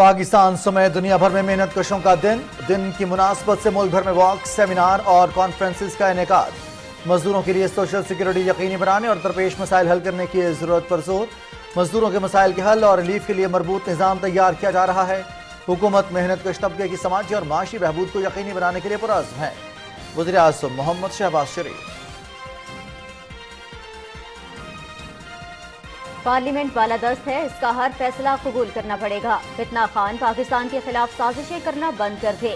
पाकिस्तान समेत दुनिया भर में मेहनत कशों का दिन की मुनासबत से मुल्क भर में वॉक, सेमिनार और कॉन्फ्रेंसेस का इनेकाद। मजदूरों के लिए सोशल सिक्योरिटी यकीनी बनाने और दरपेश मसाइल हल करने की जरूरत पर जोर। मजदूरों के मसाइल के हल और रिलीफ के लिए मरबूत निज़ाम तैयार किया जा रहा है। हुकूमत मेहनत कश तबके की समाजी और माशी बहबूद को यकीनी बनाने के लिए पुरअज़्म है। वज़ीर आज़म मोहम्मद शहबाज शरीफ। पार्लियामेंट बालादस्त है, इसका हर फैसला कबूल करना पड़ेगा। फितना खान पाकिस्तान के खिलाफ साजिशें करना बंद कर दे।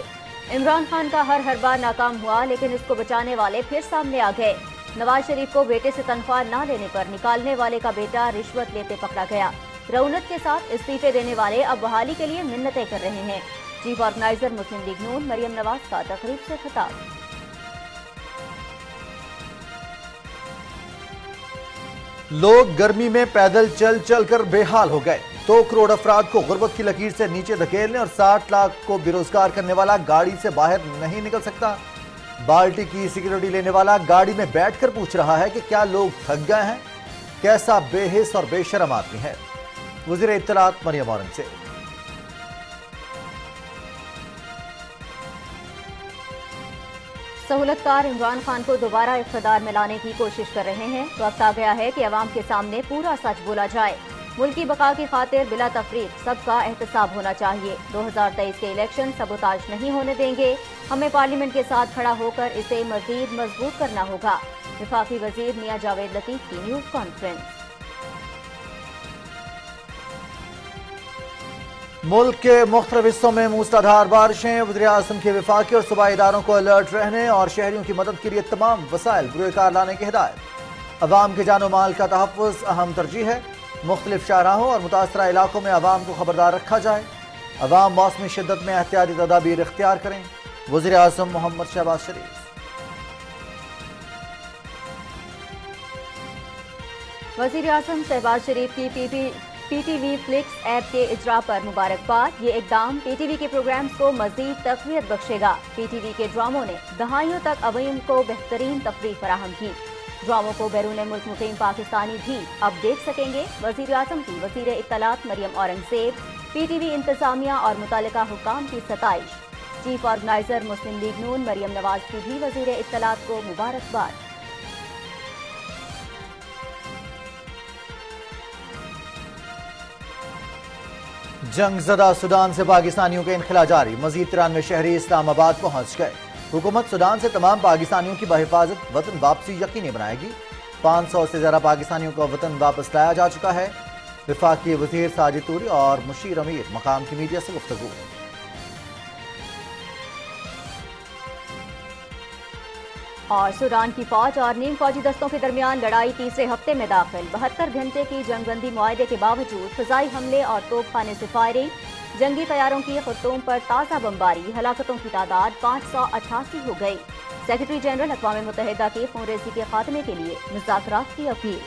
इमरान खान का हर बार नाकाम हुआ, लेकिन इसको बचाने वाले फिर सामने आ गए। नवाज शरीफ को बेटे से तनख्वाह ना लेने पर निकालने वाले का बेटा रिश्वत लेते पकड़ा गया। रऊनत के साथ इस्तीफे देने वाले अब बहाली के लिए मिन्नतें कर रहे हैं। चीफ ऑर्गेनाइजर मुस्लिम लीग नून मरियम नवाज का तकरीब से खिताब। लोग गर्मी में पैदल चल चल कर बेहाल हो गए। 2 करोड़ अफराद को गुर्बत की लकीर से नीचे धकेलने और 60 लाख को बेरोजगार करने वाला गाड़ी से बाहर नहीं निकल सकता। बाल्टी की सिक्योरिटी लेने वाला गाड़ी में बैठकर पूछ रहा है कि क्या लोग थक गए हैं। कैसा बेहिस और बेशरम आदमी है। वज़ीर इत्तलात मरियम औरंगज़ेब। सहूलतकार इमरान खान को दोबारा इक़्तिदार में लाने की कोशिश कर रहे हैं। वक्त आ गया है कि अवाम के सामने पूरा सच बोला जाए। मुल्क की बका की खातिर बिला तफरीक सबका एहतसाब होना चाहिए। 2023 के इलेक्शन सबोताज नहीं होने देंगे। हमें पार्लियामेंट के साथ खड़ा होकर इसे मजीद मजबूत करना होगा। वफाकी वजीर मियां जावेद लतीफ की न्यूज कॉन्फ्रेंस। मुल्क के मुख्तलिफ हिस्सों में मूसलाधार बारिशें। वज़ीर आज़म के वफाकी और सूबाई इदारों को अलर्ट रहने और शहरियों की मदद के लिए तमाम वसाइल बुरुकार लाने की हिदायत। अवाम के जानो माल का तहफ़्फ़ुज़ अहम तरजीह है। मुख्तलिफ शाहराहों और मुतासरा इलाकों में अवाम को खबरदार रखा जाए। अवाम मौसमी शिद्दत में एहतियाती तदाबीर इख्तियार करें। वज़ीर आज़म मोहम्मद शहबाज शरीफ। वज़ीर आज़म शहबाज शरीफ की PTV फ्लिक्स ऐप के इजरा पर मुबारकबाद। ये इकदाम PTV के प्रोग्राम्स को मजीद तक़वियत बख्शेगा। PTV के ड्रामों ने दहाइयों तक अवाम को बेहतरीन तफरीह फराहम की। ड्रामों को बैरून मुल्क मुकीम पाकिस्तानी भी अब देख सकेंगे। वज़ीर आज़म की वज़ीर इत्तलात मरियम औरंगज़ेब। PTV इंतज़ामिया और मुतल्लिका हुक्काम की सताइश। चीफ ऑर्गेनाइजर मुस्लिम लीग नून मरियम नवाज की भी वज़ीर इत्तलात को मुबारकबाद। जंग ज़दा सूडान से पाकिस्तानियों के इनखला जारी। मजीद 93 शहरी इस्लामाबाद पहुंच गए। हुकूमत सूडान से तमाम पाकिस्तानियों की बहिफाजत वतन वापसी यकीनी बनाएगी। 500 से ज़्यादा पाकिस्तानियों को वतन वापस लाया जा चुका है। वफाकी वज़ीर साजिद तूरी और मुशीर अमीर मकाम की मीडिया से गुफ्तगू। और सूडान की फौज और नीम फौजी दस्तों के दरमियान लड़ाई तीसरे हफ्ते में दाखिल। 72 घंटे की जंगबंदी मुआहदे के बावजूद फ़िज़ाई हमले और तोपखाने से फायरिंग, जंगी तैयारों की खर्तूम पर ताज़ा बमबारी, हलाकतों की तादाद 588 हो गई। सेक्रेटरी जनरल अक़वाम मुत्तहिदा की खूनरेज़ी के खात्मे के लिए मुज़ाकरात की अपील।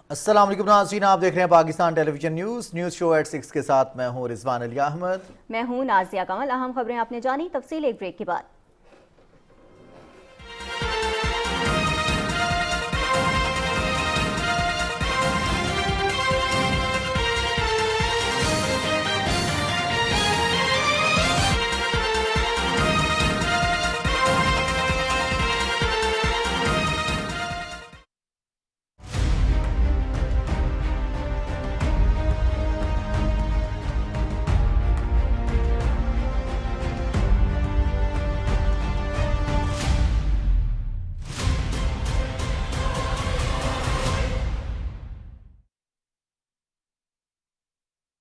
अस्सलाम वालेकुम नाज़रीन, आप देख रहे हैं Pakistan television news show at 6 के साथ मैं हूँ रिजवान अली अहमद। मैं हूँ नाज़िया कमल। अहम खबरें आपने जानी, तफसील एक ब्रेक के बाद।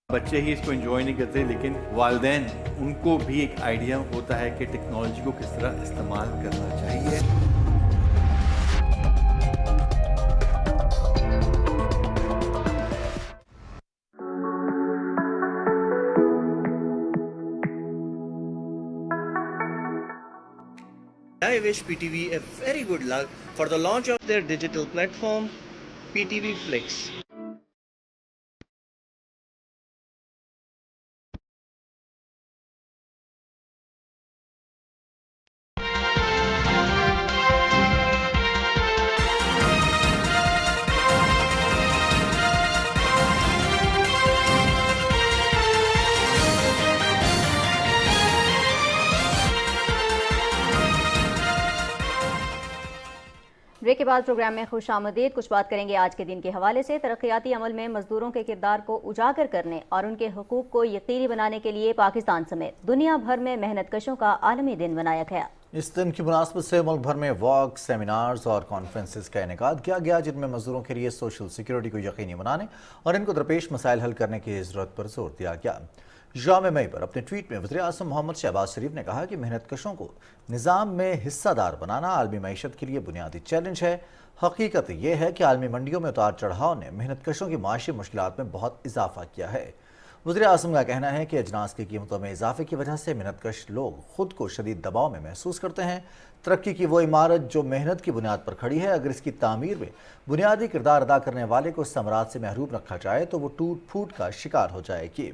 बच्चे ही इसको एंजॉय नहीं करते, लेकिन वालिदैन उनको भी एक आइडिया होता है कि टेक्नोलॉजी को किस तरह इस्तेमाल करना चाहिए। I wish PTV a very good luck for the launch of their digital platform, PTV Flix. Break के बाद प्रोग्राम में खुश आमदीद। कुछ बात करेंगे आज के दिन के हवाले से। तरक्याती अमल में मजदूरों के किरदार को उजागर करने और उनके हुकूक को यकीनी बनाने के लिए पाकिस्तान समेत दुनिया भर में मेहनत कशों का आलमी दिन मनाया गया। इस दिन की मुनासबत से मुल्क भर में वॉक, सेमिनार्स और कॉन्फ्रेंसेस का इनेकाद किया गया, जिनमें मजदूरों के लिए सोशल सिक्योरिटी को यकीनी बनाने और इनको दरपेश मसाइल हल करने की ज़रूरत पर जोर दिया गया। यौम मई पर अपने ट्वीट में वज़ीर आज़म मोहम्मद शहबाज शरीफ ने कहा कि मेहनत कशों को निज़ाम में हिस्सादार बनाना आलमी मईशत के लिए बुनियादी चैलेंज है। हकीकत यह है कि आलमी मंडियों में उतार चढ़ाव ने मेहनत कशों की माशी मुश्किलात में बहुत इजाफा किया है। वज़ीर आज़म का कहना है कि अजनास की कीमतों में इजाफे की वजह से मेहनत कश लोग खुद को शदीद दबाव में महसूस करते हैं। तरक्की की वो इमारत जो मेहनत की बुनियाद पर खड़ी है, अगर इसकी तामीर में बुनियादी किरदार अदा करने वाले को समरात से महरूम रखा जाए तो वो टूट फूट का शिकार हो जाएगी।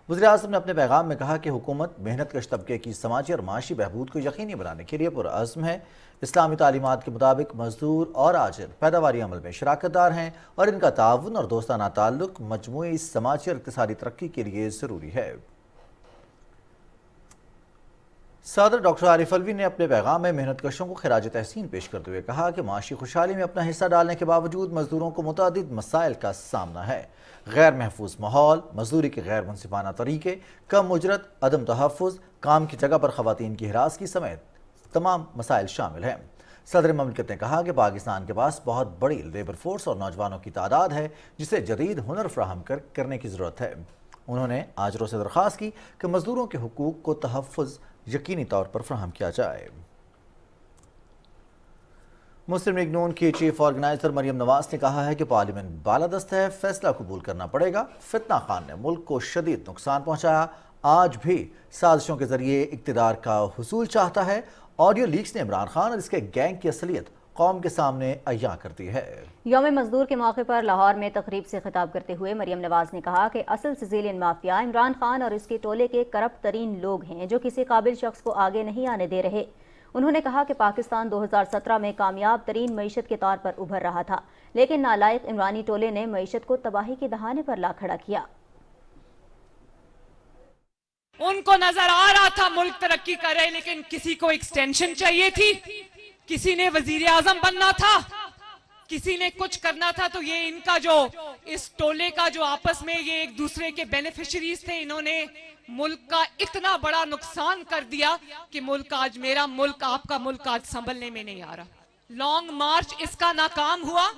वज़ीर आज़म ने अपने पैगाम में कहा कि हुकूमत मेहनत कश तबके की समाजी और माशी बहबूद को यकीनी बनाने के लिए पुरअज़्म है। इस्लामी तालीमात के मुताबिक मजदूर और आजिर पैदावारी अमल में शराकतदार हैं और इनका ताउन और दोस्ताना ताल्लुक मजमूई समाजी और इक़्तिसादी तरक्की के लिए ज़रूरी है। सदर डॉक्टर आरिफ अलवी ने अपने पैगाम में मेहनत कशों को खिराज तहसीन पेश करते हुए कहा कि माशी खुशहाली में अपना हिस्सा डालने के बावजूद मजदूरों को मुतादिद मसाइल का सामना है। गैर महफूज माहौल, मजदूरी के गैर मुनसिफाना तरीके, कम उजरत, अदम तहफ़्फ़ुज़, काम की जगह पर ख़वातीन की हिरासगी समेत तमाम मसाइल शामिल हैं। सदर ममलिकत ने कहा कि पाकिस्तान के पास बहुत बड़ी लेबर फोर्स और नौजवानों की तादाद है जिसे जदीद हुनर फराहम करने की ज़रूरत है। उन्होंने आजरों से दरख्वास्त की कि मजदूरों के हुकूक को तहफ़्फ़ुज़ यकीनी तौर पर फराहम किया जाए। मुस्लिम लीग नून की चीफ ऑर्गेनाइजर मरियम नवाज ने कहा है कि पार्लियामेंट बालादस्त है, फैसला कबूल करना पड़ेगा। फितना खान ने मुल्क को शदीद नुकसान पहुंचाया, आज भी साजिशों के जरिए इक्तिदार का हुसूल चाहता है। ऑडियो लीक्स ने इमरान खान और इसके गैंग की असलियत कौम के सामने अय्या करती है। यौम मजदूर के मौके पर लाहौर में तकरीब से खिताब करते हुए मरियम नवाज ने कहा कि असल सिजिलियन माफिया इमरान खान और इसके टोले के करप्ट तरीन लोग हैं जो किसी काबिल शख्स को आगे नहीं आने दे रहे। उन्होंने कहा कि पाकिस्तान 2017 में कामयाब तरीन मईशत के तौर पर उभर रहा था, लेकिन नालायक इमरानी टोले ने मईशत को तबाही के दहाने पर ला खड़ा किया। उनको नजर आ रहा था मुल्क तरक्की करे, लेकिन किसी को एक्सटेंशन चाहिए थी, किसी ने वजीर आजम बनना था, किसी ने कुछ करना था। तो ये इनका जो इस टोले का जो आपस में ये एक दूसरे के बेनिफिशरीज थे, इन्होंने मुल्क का इतना बड़ा नुकसान कर दिया कि मुल्क आज, मेरा मुल्क, आपका मुल्क आज संभलने में नहीं आ रहा। लॉन्ग मार्च इसका नाकाम हुआ,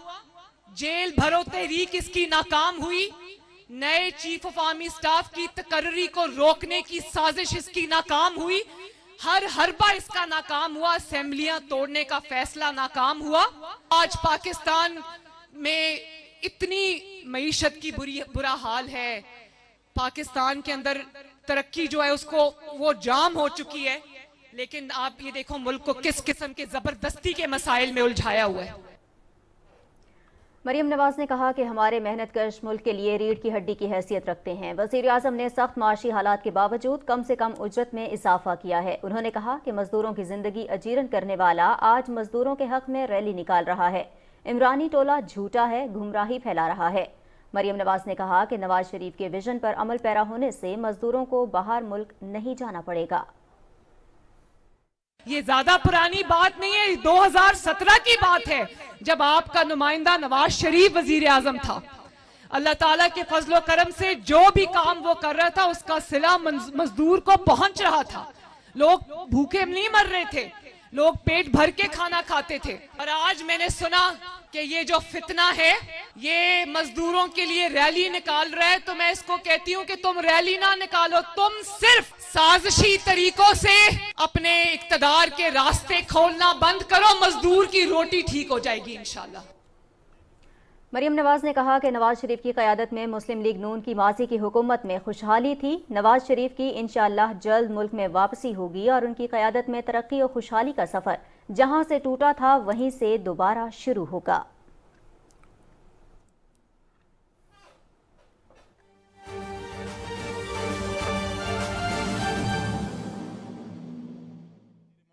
जेल भरो तहरीक इसकी नाकाम हुई, नए चीफ ऑफ आर्मी स्टाफ की तकर्री को रोकने की साजिश इसकी नाकाम हुई, हर हरबा इसका नाकाम हुआ, असेंबलियां तोड़ने का फैसला नाकाम हुआ। आज पाकिस्तान में इतनी मईशत की बुरा हाल है, पाकिस्तान के अंदर तरक्की जो है उसको वो जाम हो चुकी है, लेकिन आप ये देखो मुल्क को किस किस्म के जबरदस्ती के मसाइल में उलझाया हुआ है। मरियम नवाज ने कहा कि हमारे मेहनत कश मुल्क के लिए रीढ़ की हड्डी की हैसियत रखते हैं। वज़ीर आज़म ने सख्त माशी हालात के बावजूद कम से कम उजरत में इजाफा किया है। उन्होंने कहा कि मजदूरों की जिंदगी अजीरन करने वाला आज मजदूरों के हक में रैली निकाल रहा है। इमरानी टोला झूठा है, गुमराही फैला रहा है। मरियम नवाज ने कहा कि नवाज शरीफ के विजन पर अमल पैरा होने से मजदूरों को बाहर मुल्क नहीं जाना पड़ेगा। ये ज्यादा पुरानी बात नहीं है, 2017 की बात है, जब आपका नुमाइंदा नवाज शरीफ वजीर आजम था। अल्लाह ताला के फजलो करम से जो भी काम वो कर रहा था उसका सिला मजदूर को पहुंच रहा था। लोग भूखे नहीं मर रहे थे, लोग पेट भर के खाना खाते थे। और आज मैंने सुना कि ये जो फितना है ये मजदूरों के लिए रैली निकाल रहा है, तो मैं इसको कहती हूँ कि तुम रैली ना निकालो, तुम सिर्फ साजिशी तरीकों से अपने इक्तदार के रास्ते खोलना बंद करो, मजदूर की रोटी ठीक हो जाएगी इंशाल्लाह। मरियम नवाज ने कहा कि नवाज शरीफ की क़यादत में मुस्लिम लीग नून की माजी की हुकूमत में खुशहाली थी। नवाज शरीफ की इंशाअल्लाह जल्द मुल्क में वापसी होगी और उनकी क़यादत में तरक्की और खुशहाली का सफ़र जहां से टूटा था वहीं से दोबारा शुरू होगा।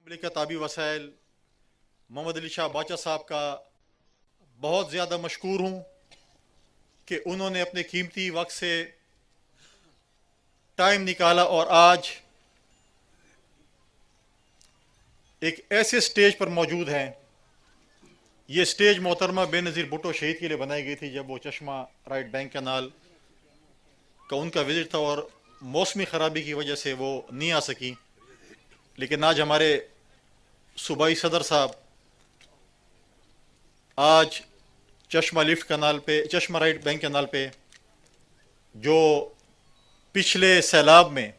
ममलिकत आबी वसाइल मोहम्मद अली शाह बाचा साहब का बहुत ज़्यादा मशकूर हूँ कि उन्होंने अपने कीमती वक्त से टाइम निकाला और आज एक ऐसे स्टेज पर मौजूद हैं یہ اسٹیج محترمہ بے نظیر بھٹو شہید کے لیے بنائی گئی تھی جب وہ چشمہ رائٹ بینک کینال کا ان کا وزٹ تھا اور موسمی خرابی کی وجہ سے وہ نہیں آ سکی. لیکن آج ہمارے صوبائی صدر صاحب آج چشمہ لفٹ کنال پہ چشمہ رائٹ بینک کینال پہ جو پچھلے سیلاب میں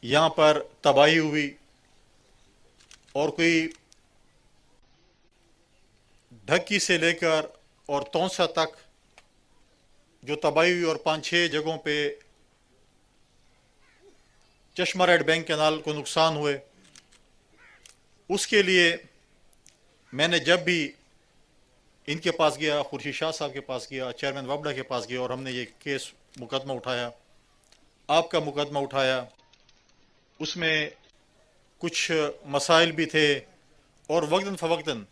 یہاں پر تباہی ہوئی اور کوئی ڈھکی سے لے کر اور تونسا تک جو تباہی ہوئی اور 5-6 جگہوں پہ چشمہ رائٹ بینک کینال کو نقصان ہوئے، اس کے لیے میں نے جب بھی ان کے پاس گیا، خورشید شاہ صاحب کے پاس گیا، چیئرمین وابڈا کے پاس گیا اور ہم نے یہ کیس مقدمہ اٹھایا، آپ کا مقدمہ اٹھایا، اس میں کچھ مسائل بھی تھے اور وقتاً فوقتاً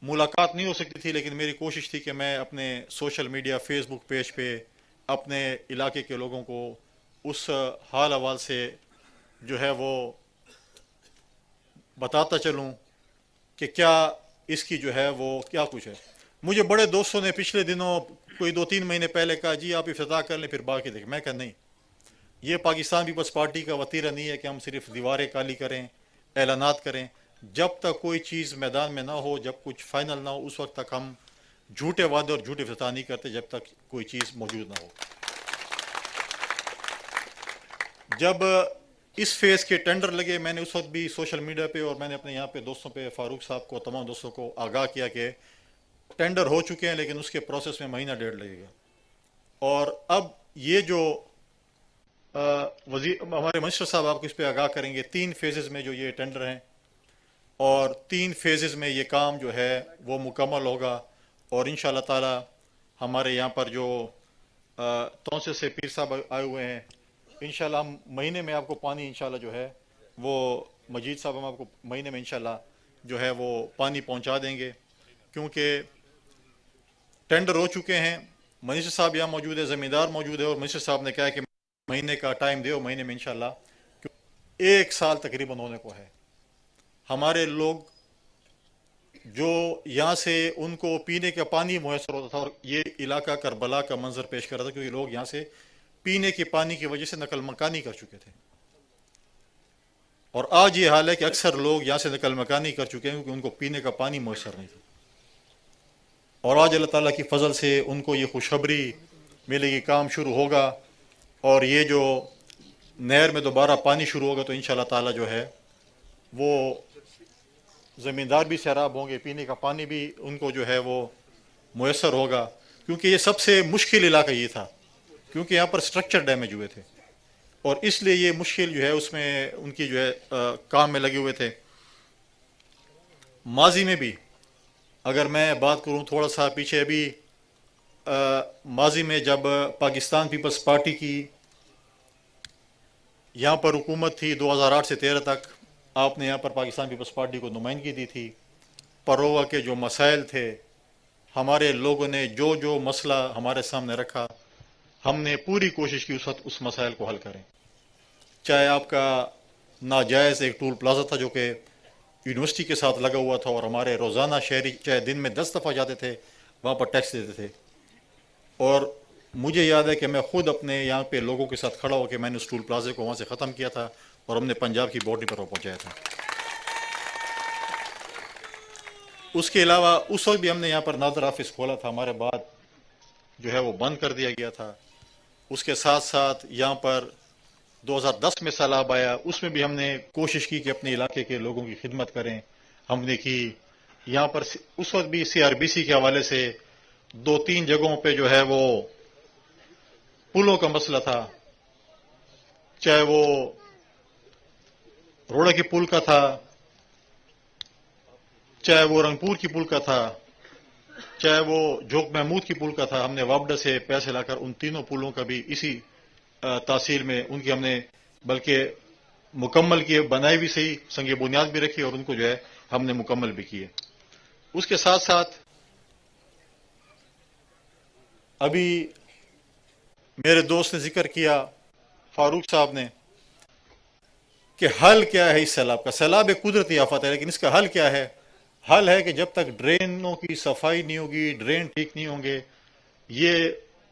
ملاقات نہیں ہو سکتی تھی، لیکن میری کوشش تھی کہ میں اپنے سوشل میڈیا فیس بک پیج پہ اپنے علاقے کے لوگوں کو اس حال احوال سے جو ہے وہ بتاتا چلوں کہ کیا اس کی جو ہے وہ کیا کچھ ہے. مجھے بڑے دوستوں نے پچھلے دنوں کوئی 2-3 مہینے پہلے کہا جی آپ افتتاح کر لیں پھر باقی دیکھیں. میں کہا نہیں، یہ پاکستان پیپلز پارٹی کا وتیرہ نہیں ہے کہ ہم صرف دیواریں کالی کریں، اعلانات کریں. جب تک کوئی چیز میدان میں نہ ہو، جب کچھ فائنل نہ ہو، اس وقت تک ہم جھوٹے وعدے اور جھوٹے افتتاح نہیں کرتے جب تک کوئی چیز موجود نہ ہو. جب اس فیز کے ٹینڈر لگے، میں نے اس وقت بھی سوشل میڈیا پہ اور میں نے اپنے یہاں پہ دوستوں پہ فاروق صاحب کو، تمام دوستوں کو آگاہ کیا کہ ٹینڈر ہو چکے ہیں لیکن اس کے پروسیس میں مہینہ ڈیڑھ لگے گا. اور اب یہ جو ہمارے منسٹر صاحب آپ کو اس پہ آگاہ کریں گے، 3 فیزز میں جو یہ ٹینڈر ہیں اور 3 فیزز میں یہ کام جو ہے وہ مکمل ہوگا. اور انشاءاللہ تعالی ہمارے یہاں پر جو تونسے سے پیر صاحب آئے ہوئے ہیں، انشاءاللہ ہم مہینے میں آپ کو پانی انشاءاللہ جو ہے وہ مجید صاحب ہم آپ کو مہینے میں انشاءاللہ جو ہے وہ پانی پہنچا دیں گے، کیونکہ ٹینڈر ہو چکے ہیں. منسٹر صاحب یہاں موجود ہے، زمیندار موجود ہے اور منسٹر صاحب نے کہا کہ مہینے کا ٹائم دیو، مہینے میں انشاءاللہ 1 سال تقریباً ہونے کو ہے. ہمارے لوگ جو یہاں سے ان کو پینے کا پانی میسر ہوتا تھا اور یہ علاقہ کربلا کا منظر پیش کر رہا تھا، کیونکہ لوگ یہاں سے پینے کے پانی کی وجہ سے نقل مکانی کر چکے تھے. اور آج یہ حال ہے کہ اکثر لوگ یہاں سے نقل مکانی کر چکے ہیں کیونکہ ان کو پینے کا پانی میسر نہیں تھا. اور آج اللہ تعالیٰ کی فضل سے ان کو یہ خوشخبری ملے گی، کام شروع ہوگا اور یہ جو نہر میں دوبارہ پانی شروع ہوگا تو انشاءاللہ تعالیٰ جو ہے وہ زمیندار بھی سیراب ہوں گے، پینے کا پانی بھی ان کو جو ہے وہ میسر ہوگا. کیونکہ یہ سب سے مشکل علاقہ یہ تھا، کیونکہ یہاں پر سٹرکچر ڈیمیج ہوئے تھے اور اس لیے یہ مشکل جو ہے اس میں ان کی جو ہے کام میں لگے ہوئے تھے. ماضی میں بھی اگر میں بات کروں تھوڑا سا پیچھے، ابھی ماضی میں جب پاکستان پیپلز پارٹی کی یہاں پر حکومت تھی 2008 سے 13 تک، آپ نے یہاں پر پاکستان پیپلز پارٹی کو نمائندگی دی تھی. پرووا کے جو مسائل تھے، ہمارے لوگوں نے جو جو مسئلہ ہمارے سامنے رکھا، ہم نے پوری کوشش کی اس وقت اس مسائل کو حل کریں. چاہے آپ کا ناجائز ایک ٹول پلازا تھا جو کہ یونیورسٹی کے ساتھ لگا ہوا تھا اور ہمارے روزانہ شہری چاہے دن میں 10 دفعہ جاتے تھے وہاں پر ٹیکس دیتے تھے. اور مجھے یاد ہے کہ میں خود اپنے یہاں پہ لوگوں کے ساتھ کھڑا ہو کے میں نے اس ٹول پلازے کو وہاں سے ختم کیا تھا اور ہم نے پنجاب کی باڈی پر وہ پہنچایا تھا. اس کے علاوہ اس وقت بھی ہم نے یہاں پر نادر آفس کھولا تھا، ہمارے بعد جو ہے وہ بند کر دیا گیا تھا. اس کے ساتھ ساتھ یہاں پر 2010 میں سیلاب آیا، اس میں بھی ہم نے کوشش کی کہ اپنے علاقے کے لوگوں کی خدمت کریں. ہم نے کی یہاں پر اس وقت بھی CRBC کے حوالے سے 2-3 جگہوں پہ جو ہے وہ پلوں کا مسئلہ تھا، چاہے وہ روڑا کی پل کا تھا، چاہے وہ رنگپور کی پل کا تھا، چاہے وہ جھوک محمود کی پل کا تھا. ہم نے وابڈا سے پیسے لا کر ان تینوں پلوں کا بھی اسی تحصیل میں ان کی ہم نے بلکہ مکمل کیے، بنائی بھی صحیح، سنگ بنیاد بھی رکھی اور ان کو جو ہے ہم نے مکمل بھی کیے. اس کے ساتھ ساتھ ابھی میرے دوست نے ذکر کیا، فاروق صاحب نے، کہ حل کیا ہے اس سیلاب کا. سیلاب ایک قدرتی آفت ہے لیکن اس کا حل کیا ہے؟ حل ہے کہ جب تک ڈرینوں کی صفائی نہیں ہوگی, ڈرین ٹھیک نہیں ہوں گے, یہ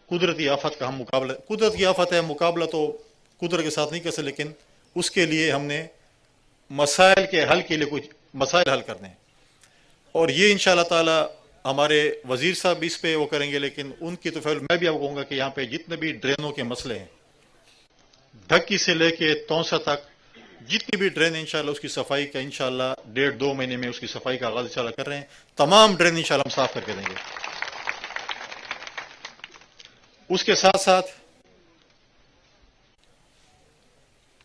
قدرتی آفت کا ہم مقابلہ, قدرت کی آفت ہے, مقابلہ تو قدرت کے ساتھ نہیں کر سکتے, لیکن اس کے لیے ہم نے مسائل کے حل کے لیے کچھ مسائل حل کرنے ہیں, اور یہ انشاءاللہ تعالی ہمارے وزیر صاحب بھی اس پہ وہ کریں گے. لیکن ان کی تو فعل میں بھی آپ کو کہوں گا کہ یہاں پہ جتنے بھی ڈرینوں کے مسئلے ہیں, ڈھکی سے لے کے تونسا تک, جتنی بھی ڈرین انشاءاللہ اس کی صفائی کا انشاءاللہ 1.5-2 مہینے میں اس کی صفائی کا آغاز انشاءاللہ کر رہے ہیں. تمام ڈرین انشاءاللہ ہم صاف کر کے دیں گے. اس کے ساتھ ساتھ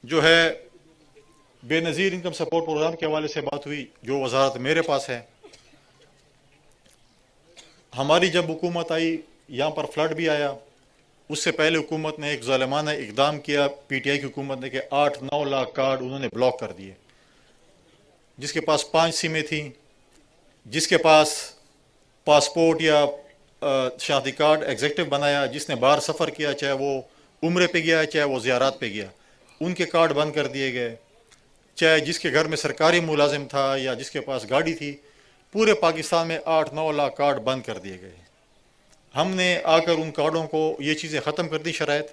جو ہے بے نظیر انکم سپورٹ پروگرام کے حوالے سے بات ہوئی, جو وزارت میرے پاس ہے. ہماری جب حکومت آئی یہاں پر فلڈ بھی آیا, اس سے پہلے حکومت نے ایک ظالمانہ اقدام کیا, پی ٹی آئی کی حکومت نے, کہ 8-9 لاکھ کارڈ انہوں نے بلاک کر دیے. جس کے پاس 5 سمیں تھیں, جس کے پاس پاسپورٹ یا شناختی کارڈ ایگزیکٹو بنایا, جس نے باہر سفر کیا, چاہے وہ عمرے پہ گیا چاہے وہ زیارات پہ گیا, ان کے کارڈ بند کر دیے گئے. چاہے جس کے گھر میں سرکاری ملازم تھا یا جس کے پاس گاڑی تھی, پورے پاکستان میں 8-9 لاکھ کارڈ بند کر دیے گئے. ہم نے آ کر ان کارڈوں کو یہ چیزیں ختم کر دی شرائط,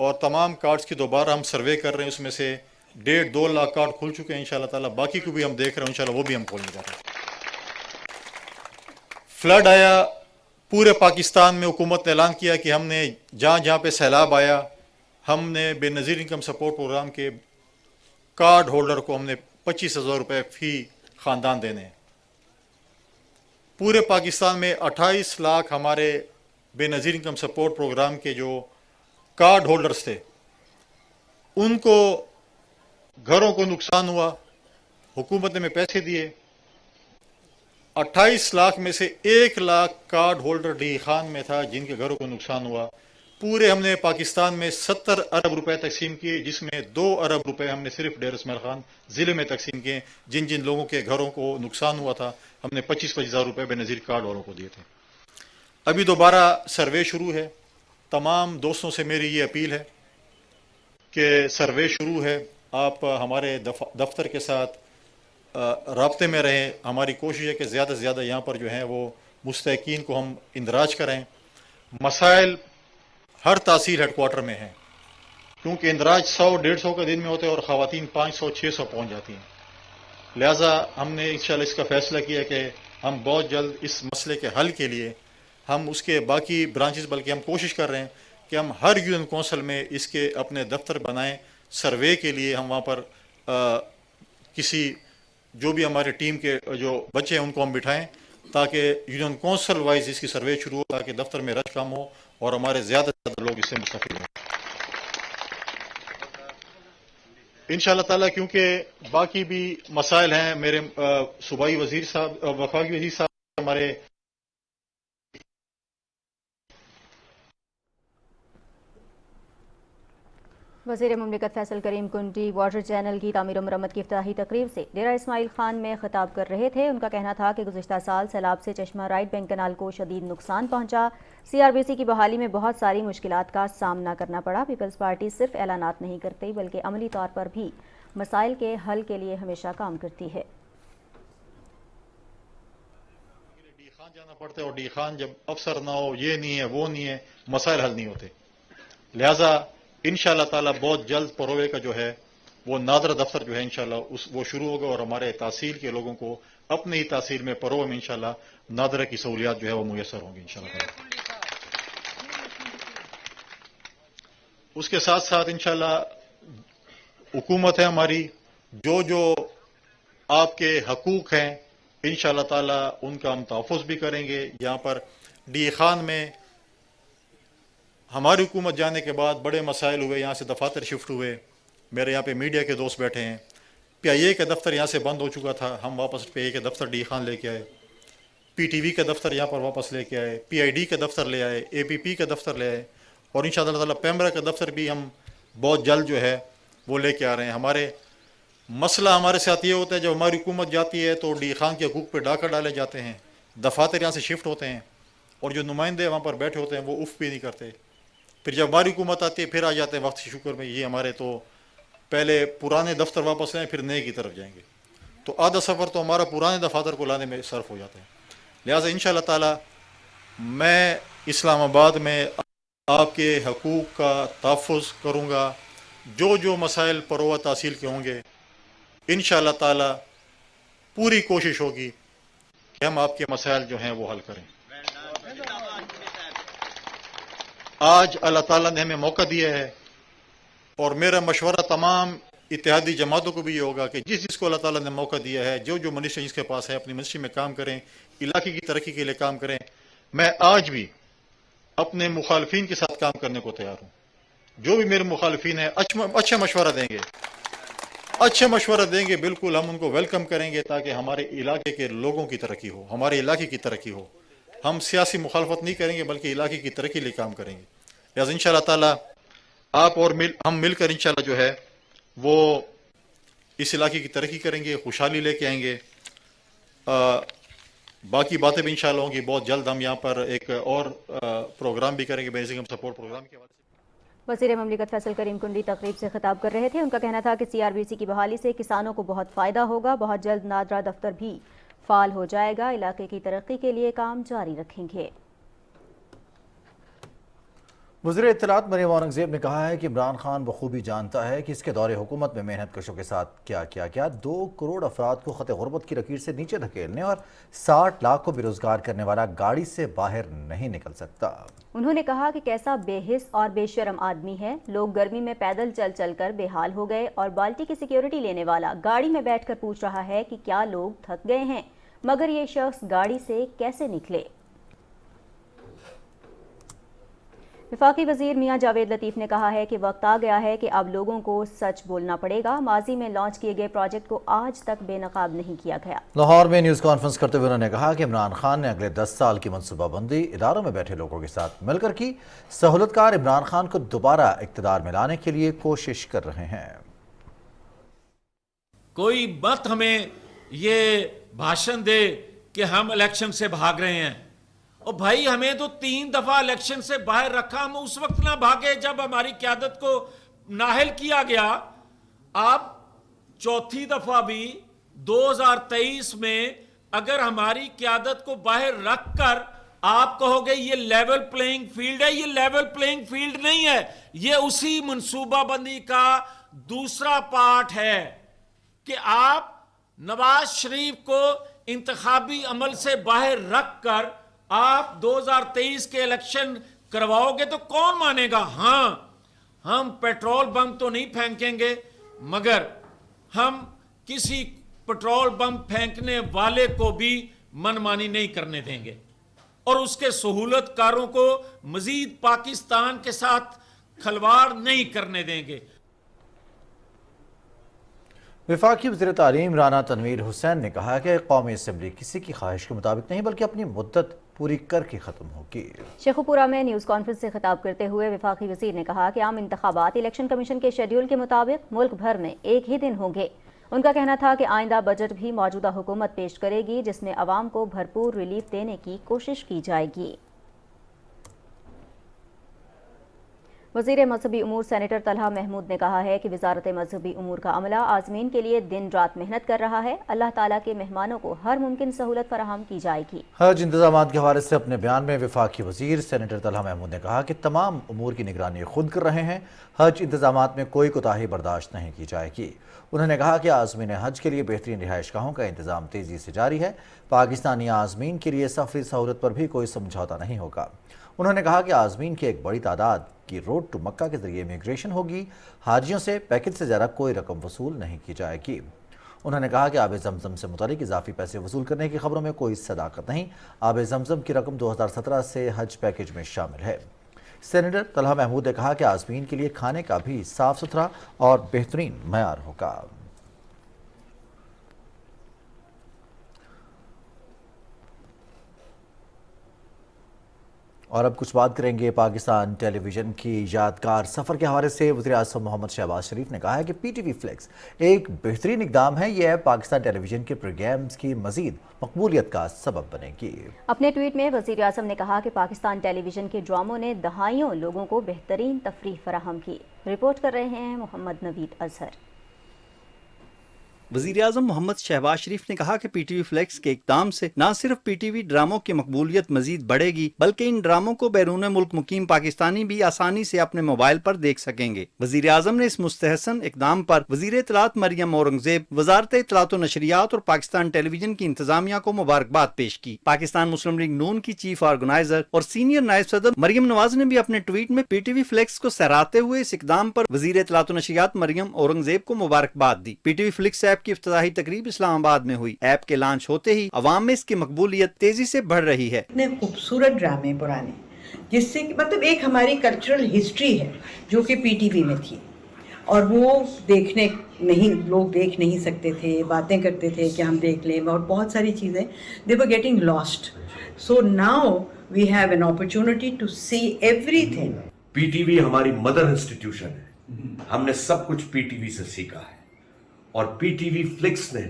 اور تمام کارڈز کی دوبارہ ہم سروے کر رہے ہیں. اس میں سے 1.5-2 لاکھ کارڈ کھل چکے ہیں انشاءاللہ تعالیٰ, باقی کو بھی ہم دیکھ رہے ہیں انشاءاللہ, وہ بھی ہم کھولنے جا رہے ہیں. فلڈ آیا پورے پاکستان میں, حکومت نے اعلان کیا کہ ہم نے جہاں جہاں پہ سیلاب آیا, ہم نے بے نظیر انکم سپورٹ پروگرام کے کارڈ ہولڈر کو ہم نے 25,000 روپے فی خاندان دینے ہیں. پورے پاکستان میں 28 لاکھ ہمارے بے نظیر انکم سپورٹ پروگرام کے جو کارڈ ہولڈرز تھے, ان کو گھروں کو نقصان ہوا, حکومت نے ہمیں پیسے دیے. 28 لاکھ میں سے 1 lakh card holder D Khan میں تھا جن کے گھروں کو نقصان ہوا. پورے ہم نے پاکستان میں 70 ارب روپے تقسیم کیے, جس میں 2 ارب روپے ہم نے صرف ڈیر اسماعیل خان ضلع میں تقسیم کیے. جن جن لوگوں کے گھروں کو نقصان ہوا تھا ہم نے 25,000 روپے بے نظیر کارڈ والوں کو دیے تھے. ابھی دوبارہ سروے شروع ہے. تمام دوستوں سے میری یہ اپیل ہے کہ سروے شروع ہے, آپ ہمارے دفتر کے ساتھ رابطے میں رہیں. ہماری کوشش ہے کہ زیادہ سے زیادہ یہاں پر جو ہیں وہ مستحقین کو ہم اندراج کریں. مسائل ہر تحصیل ہیڈ کوارٹر میں ہیں, کیونکہ اندراج 100-150 کا دن میں ہوتے ہیں اور خواتین 500-600 پہنچ جاتی ہیں. لہٰذا ہم نے انشاءاللہ اس کا فیصلہ کیا کہ ہم بہت جلد اس مسئلے کے حل کے لیے ہم اس کے باقی برانچز, بلکہ ہم کوشش کر رہے ہیں کہ ہم ہر یونین کونسل میں اس کے اپنے دفتر بنائیں. سروے کے لیے ہم وہاں پر کسی جو بھی ہمارے ٹیم کے جو بچے ہیں ان کو ہم بٹھائیں, تاکہ یونین کونسل وائز اس کی سروے شروع ہو, تاکہ دفتر میں رش کم ہو اور ہمارے زیادہ سے زیادہ لوگ اس سے مستفید ہوں انشاءاللہ تعالیٰ. کیونکہ باقی بھی مسائل ہیں, میرے صوبائی وزیر صاحب, وفاقی وزیر صاحب ہمارے وزیر مملکت فیصل کریم کنڈی واٹر چینل کی تعمیر و مرمت کی افتتاحی تقریب سے ڈیرہ اسماعیل خان میں خطاب کر رہے تھے. ان کا کہنا تھا کہ گزشتہ سال سیلاب سے چشمہ رائٹ بینک کنال کو شدید نقصان پہنچا. سی آر بی سی کی بحالی میں بہت ساری مشکلات کا سامنا کرنا پڑا. پیپلز پارٹی صرف اعلانات نہیں کرتی بلکہ عملی طور پر بھی مسائل کے حل کے لیے ہمیشہ کام کرتی ہے. ڈی خان جانا پڑتا ہے, اور ڈی خان جب افسر نہ ہو, یہ نہیں ہے وہ نہیں ہے, مسائل حل نہیں ہوتے. لہٰذا انشاءاللہ تعالیٰ بہت جلد پروے کا جو ہے وہ نادرہ دفتر جو ہے انشاءاللہ وہ شروع ہوگا, اور ہمارے تحصیل کے لوگوں کو اپنی ہی تحصیل میں پروے میں انشاءاللہ نادرہ کی سہولیات جو ہے وہ میسر ہوں گی انشاءاللہ تعالیٰ. اس کے ساتھ ساتھ انشاءاللہ حکومت ہے ہماری, جو آپ کے حقوق ہیں انشاءاللہ تعالیٰ ان کا ہم تحفظ بھی کریں گے. یہاں پر ڈی خان میں ہماری حکومت جانے کے بعد بڑے مسائل ہوئے, یہاں سے دفاتر شفٹ ہوئے. میرے یہاں پہ میڈیا کے دوست بیٹھے ہیں. پی آئی اے کا دفتر یہاں سے بند ہو چکا تھا, ہم واپس پی آئی اے کا دفتر ڈی خان لے کے آئے. پی ٹی وی کا دفتر یہاں پر واپس لے کے آئے, پی آئی ڈی کا دفتر لے آئے, اے پی پی کا دفتر لے آئے, اور انشاءاللہ تعالیٰ پیمرا کا دفتر بھی ہم بہت جلد جو ہے وہ لے کے آ رہے ہیں. ہمارے مسئلہ ہمارے ساتھ یہ ہوتا ہے جب ہماری حکومت جاتی ہے تو ڈی خان کے حقوق پہ ڈاکہ ڈالے جاتے ہیں, دفاتر یہاں سے شفٹ ہوتے ہیں, اور جو نمائندے وہاں پر بیٹھے ہوتے ہیں وہ اف بھی نہیں کرتے. پھر جب ہماری حکومت آتی ہے پھر آ جاتے ہیں وقت کے شکر میں, یہ ہمارے تو پہلے پرانے دفتر واپس آئیں پھر نئے کی طرف جائیں گے. تو آدھا سفر تو ہمارا پرانے دفاتر کو لانے میں صرف ہو جاتا ہے. لہٰذا انشاءاللہ تعالی میں اسلام آباد میں آپ کے حقوق کا تحفظ کروں گا. جو مسائل پروا تحصیل کے ہوں گے انشاءاللہ تعالی پوری کوشش ہوگی کہ ہم آپ کے مسائل جو ہیں وہ حل کریں. آج اللہ تعالیٰ نے ہمیں موقع دیا ہے اور میرا مشورہ تمام اتحادی جماعتوں کو بھی یہ ہوگا کہ جس کو اللہ تعالیٰ نے موقع دیا ہے جو منسٹری جس کے پاس ہے اپنی منسٹری میں کام کریں, علاقے کی ترقی کے لیے کام کریں. میں آج بھی اپنے مخالفین کے ساتھ کام کرنے کو تیار ہوں. جو بھی میرے مخالفین ہیں اچھا مشورہ دیں گے, بالکل ہم ان کو ویلکم کریں گے تاکہ ہمارے علاقے کے لوگوں کی ترقی ہو, ہمارے علاقے کی ترقی ہو. ہم سیاسی مخالفت نہیں کریں گے بلکہ علاقے کی ترقی لیے کام کریں گے. لہٰذا انشاءاللہ تعالی آپ اور ہم مل کر انشاءاللہ جو ہے وہ اس علاقے کی ترقی کریں گے, خوشحالی لے کے آئیں گے. باقی باتیں بھی انشاءاللہ ہوں گی. بہت جلد ہم یہاں پر ایک اور پروگرام بھی کریں گے, بیسک سپورٹ پروگرام کے حوالے سے. وزیر مملکت فیصل کریم کنڈی تقریب سے خطاب کر رہے تھے. ان کا کہنا تھا کہ CRBC کی بحالی سے کسانوں کو بہت فائدہ ہوگا. بہت جلد نادرا دفتر بھی فعال ہو جائے گا. علاقے کی ترقی کے لیے کام جاری رکھیں گے. وزیر اطلاعات مریم اورنگزیب نے کہا ہے کہ عمران خان بخوبی جانتا ہے کہ اس کے دور حکومت میں محنت کشوں کے ساتھ کیا کیا گیا. 2 کروڑ افراد کو خط غربت کی لکیر سے نیچے دھکیلنے اور 60 لاکھ کو بے روزگار کرنے والا گاڑی سے باہر نہیں نکل سکتا. انہوں نے کہا کہ کیسا بے حس اور بے شرم آدمی ہے. لوگ گرمی میں پیدل چل کر بے حال ہو گئے اور بالٹی کی سیکیورٹی لینے والا گاڑی میں بیٹھ کر پوچھ رہا ہے کہ کیا لوگ تھک گئے ہیں, مگر یہ شخص گاڑی سے کیسے نکلے. وفاقی وزیر میاں جاوید لطیف نے کہا ہے کہ وقت آ گیا ہے کہ اب لوگوں کو سچ بولنا پڑے گا. ماضی میں لانچ کیے گئے پروجیکٹ کو آج تک بے نقاب نہیں کیا گیا. لاہور میں نیوز کانفرنس کرتے ہوئے انہوں نے کہا کہ عمران خان نے اگلے 10 سال کی منصوبہ بندی اداروں میں بیٹھے لوگوں کے ساتھ مل کر کی. سہولت کار عمران خان کو دوبارہ اقتدار میں لانے کے لیے کوشش کر رہے ہیں. کوئی مت ہمیں یہ بھاشن دے کہ ہم الیکشن سے بھاگ رہے ہیں. اور بھائی ہمیں تو 3 دفعہ الیکشن سے باہر رکھا, ہم اس وقت نہ بھاگے جب ہماری قیادت کو نااہل کیا گیا. آپ چوتھی دفعہ بھی 2023 میں اگر ہماری قیادت کو باہر رکھ کر آپ کہو گے یہ لیول پلینگ فیلڈ ہے, یہ لیول پلینگ فیلڈ نہیں ہے. یہ اسی منصوبہ بندی کا دوسرا پارٹ ہے کہ آپ نواز شریف کو انتخابی عمل سے باہر رکھ کر آپ 2023 کے الیکشن کرواؤ گے تو کون مانے گا. ہاں ہم پیٹرول بم تو نہیں پھینکیں گے, مگر ہم کسی پیٹرول بم پھینکنے والے کو بھی منمانی نہیں کرنے دیں گے اور اس کے سہولت کاروں کو مزید پاکستان کے ساتھ کھلواڑ نہیں کرنے دیں گے. وفاقی وزیر تعلیم رانا تنویر حسین نے کہا کہ قومی اسمبلی کسی کی خواہش کے مطابق نہیں بلکہ اپنی مدت پوری کر کے ختم ہوگی. شیخو پورہ میں نیوز کانفرنس سے خطاب کرتے ہوئے وفاقی وزیر نے کہا کہ عام انتخابات الیکشن کمیشن کے شیڈیول کے مطابق ملک بھر میں ایک ہی دن ہوں گے. ان کا کہنا تھا کہ آئندہ بجٹ بھی موجودہ حکومت پیش کرے گی جس میں عوام کو بھرپور ریلیف دینے کی کوشش کی جائے گی. وزیر مذہبی امور سینیٹر طلحہ محمود نے کہا ہے کہ وزارت مذہبی امور کا عملہ عازمین کے لیے دن رات محنت کر رہا ہے. اللہ تعالیٰ کے مہمانوں کو ہر ممکن سہولت فراہم کی جائے گی. حج انتظامات کے حوالے سے اپنے بیان میں وفاقی وزیر سینیٹر طلحہ محمود نے کہا کہ تمام امور کی نگرانی خود کر رہے ہیں. حج انتظامات میں کوئی کوتاہی برداشت نہیں کی جائے گی. انہوں نے کہا کہ عازمین حج کے لیے بہترین رہائش گاہوں کا انتظام تیزی سے جاری ہے. پاکستانی عازمین کے لیے سفری سہولت پر بھی کوئی سمجھوتا نہیں ہوگا. انہوں نے کہا کہ عازمین کی ایک بڑی تعداد کی روڈ ٹو مکہ کے ذریعے امیگریشن ہوگی. حاجیوں سے پیکج سے زیادہ کوئی رقم وصول نہیں کی جائے گی. انہوں نے کہا کہ آب زمزم سے متعلق اضافی پیسے وصول کرنے کی خبروں میں کوئی صداقت نہیں. آب زمزم کی رقم 2017 سے حج پیکج میں شامل ہے. سینیٹر طلحہ محمود نے کہا کہ عازمین کے لیے کھانے کا بھی صاف ستھرا اور بہترین معیار ہوگا. اور اب کچھ بات کریں گے پاکستان ٹیلی ویژن کی یادگار سفر کے حوالے سے. وزیر اعظم محمد شہباز شریف نے کہا ہے کہ PTV فلیکس ایک بہترین اقدام ہے. یہ ایپ پاکستان ٹیلی ویژن کے پروگرامز کی مزید مقبولیت کا سبب بنے گی. اپنے ٹویٹ میں وزیر اعظم نے کہا کہ پاکستان ٹیلی ویژن کے ڈراموں نے دہائیوں لوگوں کو بہترین تفریح فراہم کی. رپورٹ کر رہے ہیں محمد نوید اظہر. वज़ीर आज़म मोहम्मद शहबाज शरीफ ने कहा कि पीटीवी फ्लेक्स के इक़दाम से न सिर्फ पीटीवी ड्रामों की मकबूलियत मजीद बढ़ेगी बल्कि इन ड्रामों को बैरून मुल्क मुकीम पाकिस्तानी भी आसानी से अपने मोबाइल पर देख सकेंगे। वज़ीर आज़म ने इस मुस्तहसन इक़दाम पर वज़ीर इत्तलात मरियम औरंगज़ेब, वज़ारत इत्तलात व नशरियात और पाकिस्तान टेलीविजन की इंतजामिया को मुबारकबाद पेश की। पाकिस्तान मुस्लिम लीग नून की चीफ ऑर्गेनाइजर और सीनियर नायब सदर मरियम नवाज ने भी अपने ट्वीट में पीटीवी फ्लेक्स को सराहते हुए इस इक़दाम पर वज़ीर इत्तलात व नशरियात मरियम औरंगज़ेब को मुबारकबाद दी। पीटीवी फ्लिक्स ऐप की इफ्तिताही तकरीब इस्लामाबाद में हुई। ऐप के लॉन्च होते ही अवाम में इसकी मकबूलियत तेजी से बढ़ रही है। इतने खूबसूरत ड्रामे पुराने, जिससे मतलब एक हमारी कल्चरल हिस्ट्री है जो कि पीटीवी में थी, और वो लोग देख नहीं सकते थे, बातें करते थे कि हम देख लें, और बहुत सारी चीज़ें they were getting lost. So now we have an opportunity to see everything. PTV हमारी मदर इंस्टीट्यूशन है, हमने सब कुछ पीटीवी से सीखा है, और पीटीवी फ्लिक्स ने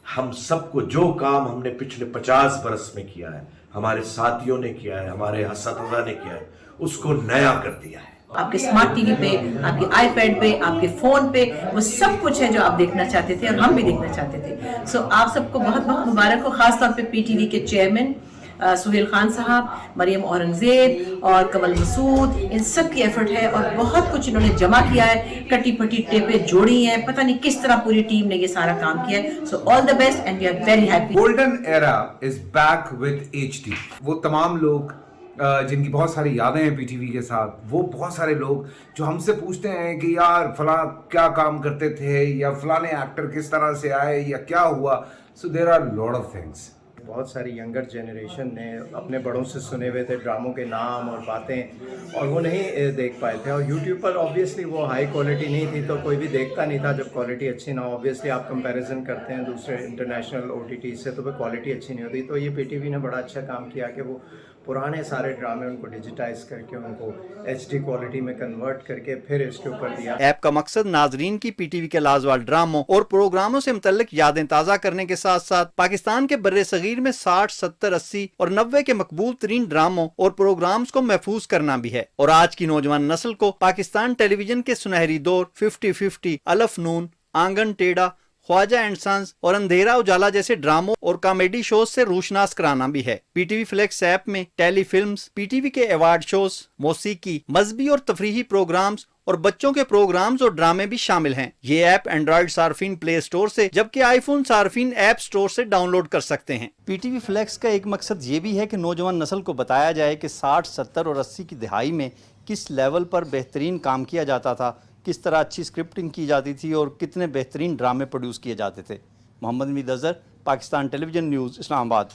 हम सबको जो काम हमने पिछले 50 बरस में किया है, हमारे साथियों ने किया है, हमारे असातिज़ा ने किया है, उसको नया कर दिया है। आपके स्मार्ट टीवी पे, आपके आईपैड पे, आपके फ़ोन पे वो सब कुछ है जो आप देखना चाहते थे और हम भी देखना चाहते थे। सो आप सबको बहुत बहुत मुबारक हो, ख़ास तौर पे पीटीवी के चेयरमैन सुहेल खान साहब, मरियम औरंगज़ेब और कमल मसूद, इन सब की एफर्ट है और बहुत कुछ इन्होंने जमा किया है, कटी पटी टेपें जोड़ी हैं, पता नहीं किस तरह पूरी टीम ने ये सारा काम किया है। So all the best and we are very happy. Golden era is back with HD. वो तमाम लोग जिनकी बहुत सारी यादें हैं पीटीवी के साथ, वो बहुत सारे लोग जो हमसे पूछते हैं कि यार फलां क्या काम करते थे, या फलाने एक्टर किस तरह से आए, या क्या हुआ। So there are lot of things. बहुत सारी यंगर जनरेशन ने अपने बड़ों से सुने हुए थे ड्रामों के नाम और बातें, और वो नहीं देख पाए थे। और यूट्यूब पर ऑब्वियसली वो हाई क्वालिटी नहीं थी, तो कोई भी देखता नहीं था जब क्वालिटी अच्छी ना हो। ऑब्वियसली आप कंपैरिजन करते हैं दूसरे इंटरनेशनल ओटीटी से, तो वो क्वालिटी अच्छी नहीं होती। तो ये पीटीवी ने बड़ा अच्छा काम किया कि वो पुराने सारे ड्रामे उनको डिजिटाइज करके उनको एचडी क्वालिटी में कन्वर्ट करके फिर इसके ऊपर दिया। ऐप का मकसद नाजरीन की पीटीवी के लाजवाब ड्रामों और प्रोग्रामों से मुतल्लिक यादें ताज़ा करने के साथ साथ पाकिस्तान के बर्रे सगीर में 60, 70, 80 और 90 के मकबूल तरीन ड्रामों और प्रोग्राम्स को महफूज करना भी है। और आज की नौजवान नस्ल को पाकिस्तान टेलीविजन के सुनहरी दौर 50-50, अलफ नून, आंगन टेढ़ा, ख्वाजा एंड सन्स और अंधेरा उजाला जैसे ड्रामों और कॉमेडी शोज से रोशनास कराना भी है। पीटीवी फ्लेक्स ऐप में टेली फिल्म्स, पीटीवी के अवार्ड शोज, मौसीकी, मजहबी और तफरीही प्रोग्राम्स और बच्चों के प्रोग्राम्स और ड्रामे भी शामिल हैं। ये ऐप एंड्रॉइड सार्फिन प्ले स्टोर से जबकि आईफोन सार्फिन ऐप स्टोर से डाउनलोड कर सकते हैं। पीटीवी फ्लेक्स का एक मकसद ये भी है कि नौजवान नस्ल को बताया जाए कि 60, 70 और 80 की दहाई में किस लेवल पर बेहतरीन काम किया जाता था, किस तरह अच्छी स्क्रिप्टिंग की जाती थी और कितने बेहतरीन ड्रामे प्रोड्यूस किए जाते थे। Mohammad Naveed Azhar, Pakistan television news, Islamabad.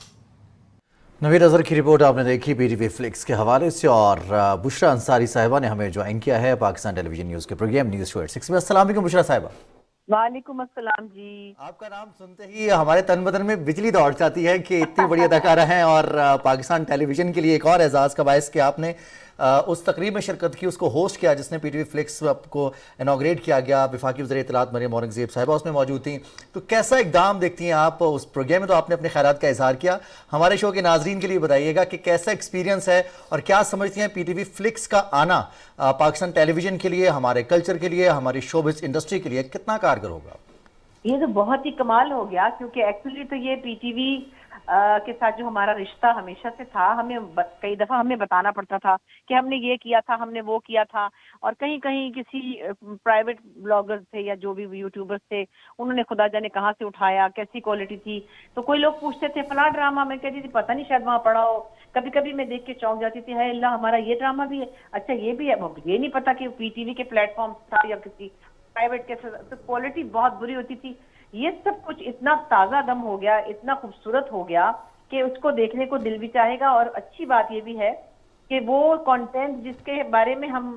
नवीद अज़हर की रिपोर्ट आपने देखी पीटीवी फ्लिक्स के हवाले से, और बुशरा अंसारी साहिबा ने हमें ज्वाइन किया है पाकिस्तान टेलीविजन न्यूज़ के प्रोग्राम न्यूज़ शो 6 में। अस्सलाम वालेकुम बुशरा साहिबा। वालेकुम अस्सलाम जी। आपका नाम सुनते ही हमारे तन बदन में बिजली दौड़ जाती है कि इतनी बड़ी अदाकारा हैं, और पाकिस्तान टेलीविजन के लिए एक और एजाज़ का बायस कि आपने उस तकरीब में शिरकत की, उसको होस्ट किया जिसने पीटीवी फ्लिक्स को इनॉग्रेट किया गया। वफाकी वज़ीर इत्तलात मरियम औरंगज़ेब साहिबा उसमें मौजूद थी। तो कैसा इक़दाम देखती हैं आप उस प्रोग्राम में? तो आपने अपने ख़यालात का इजहार किया, हमारे शो के नाजरीन के लिए बताइएगा कि कैसा एक्सपीरियंस है और क्या समझती हैं पीटीवी फ्लिक्स का आना पाकिस्तान टेलीविजन के लिए, हमारे कल्चर के लिए, हमारी शोबिज़ इंडस्ट्री के लिए कितना कारगर होगा? ये तो बहुत ही कमाल हो गया, क्योंकि एक्चुअली तो ये पीटीवी के साथ जो हमारा रिश्ता हमेशा से था, हमें कई दफा हमें बताना पड़ता था कि हमने ये किया था, हमने वो किया था, और कहीं कहीं किसी प्राइवेट ब्लॉगर्स थे या जो भी यूट्यूबर्स थे, उन्होंने खुदा जाने कहाँ से उठाया, कैसी क्वालिटी थी। तो कोई लोग पूछते थे फला ड्रामा, मैं कहती थी पता नहीं शायद वहाँ पड़ा हो। कभी कभी मैं देख के चौंक जाती थी, है अल्लाह हमारा ये ड्रामा भी है, अच्छा ये भी है। ये नहीं पता कि पीटीवी के प्लेटफॉर्म था या किसी प्राइवेट के। तो क्वालिटी बहुत बुरी होती थी। ये सब कुछ इतना ताज़ा दम हो गया, इतना खूबसूरत हो गया कि उसको देखने को दिल भी चाहेगा। और अच्छी बात ये भी है कि वो कंटेंट जिसके बारे में हम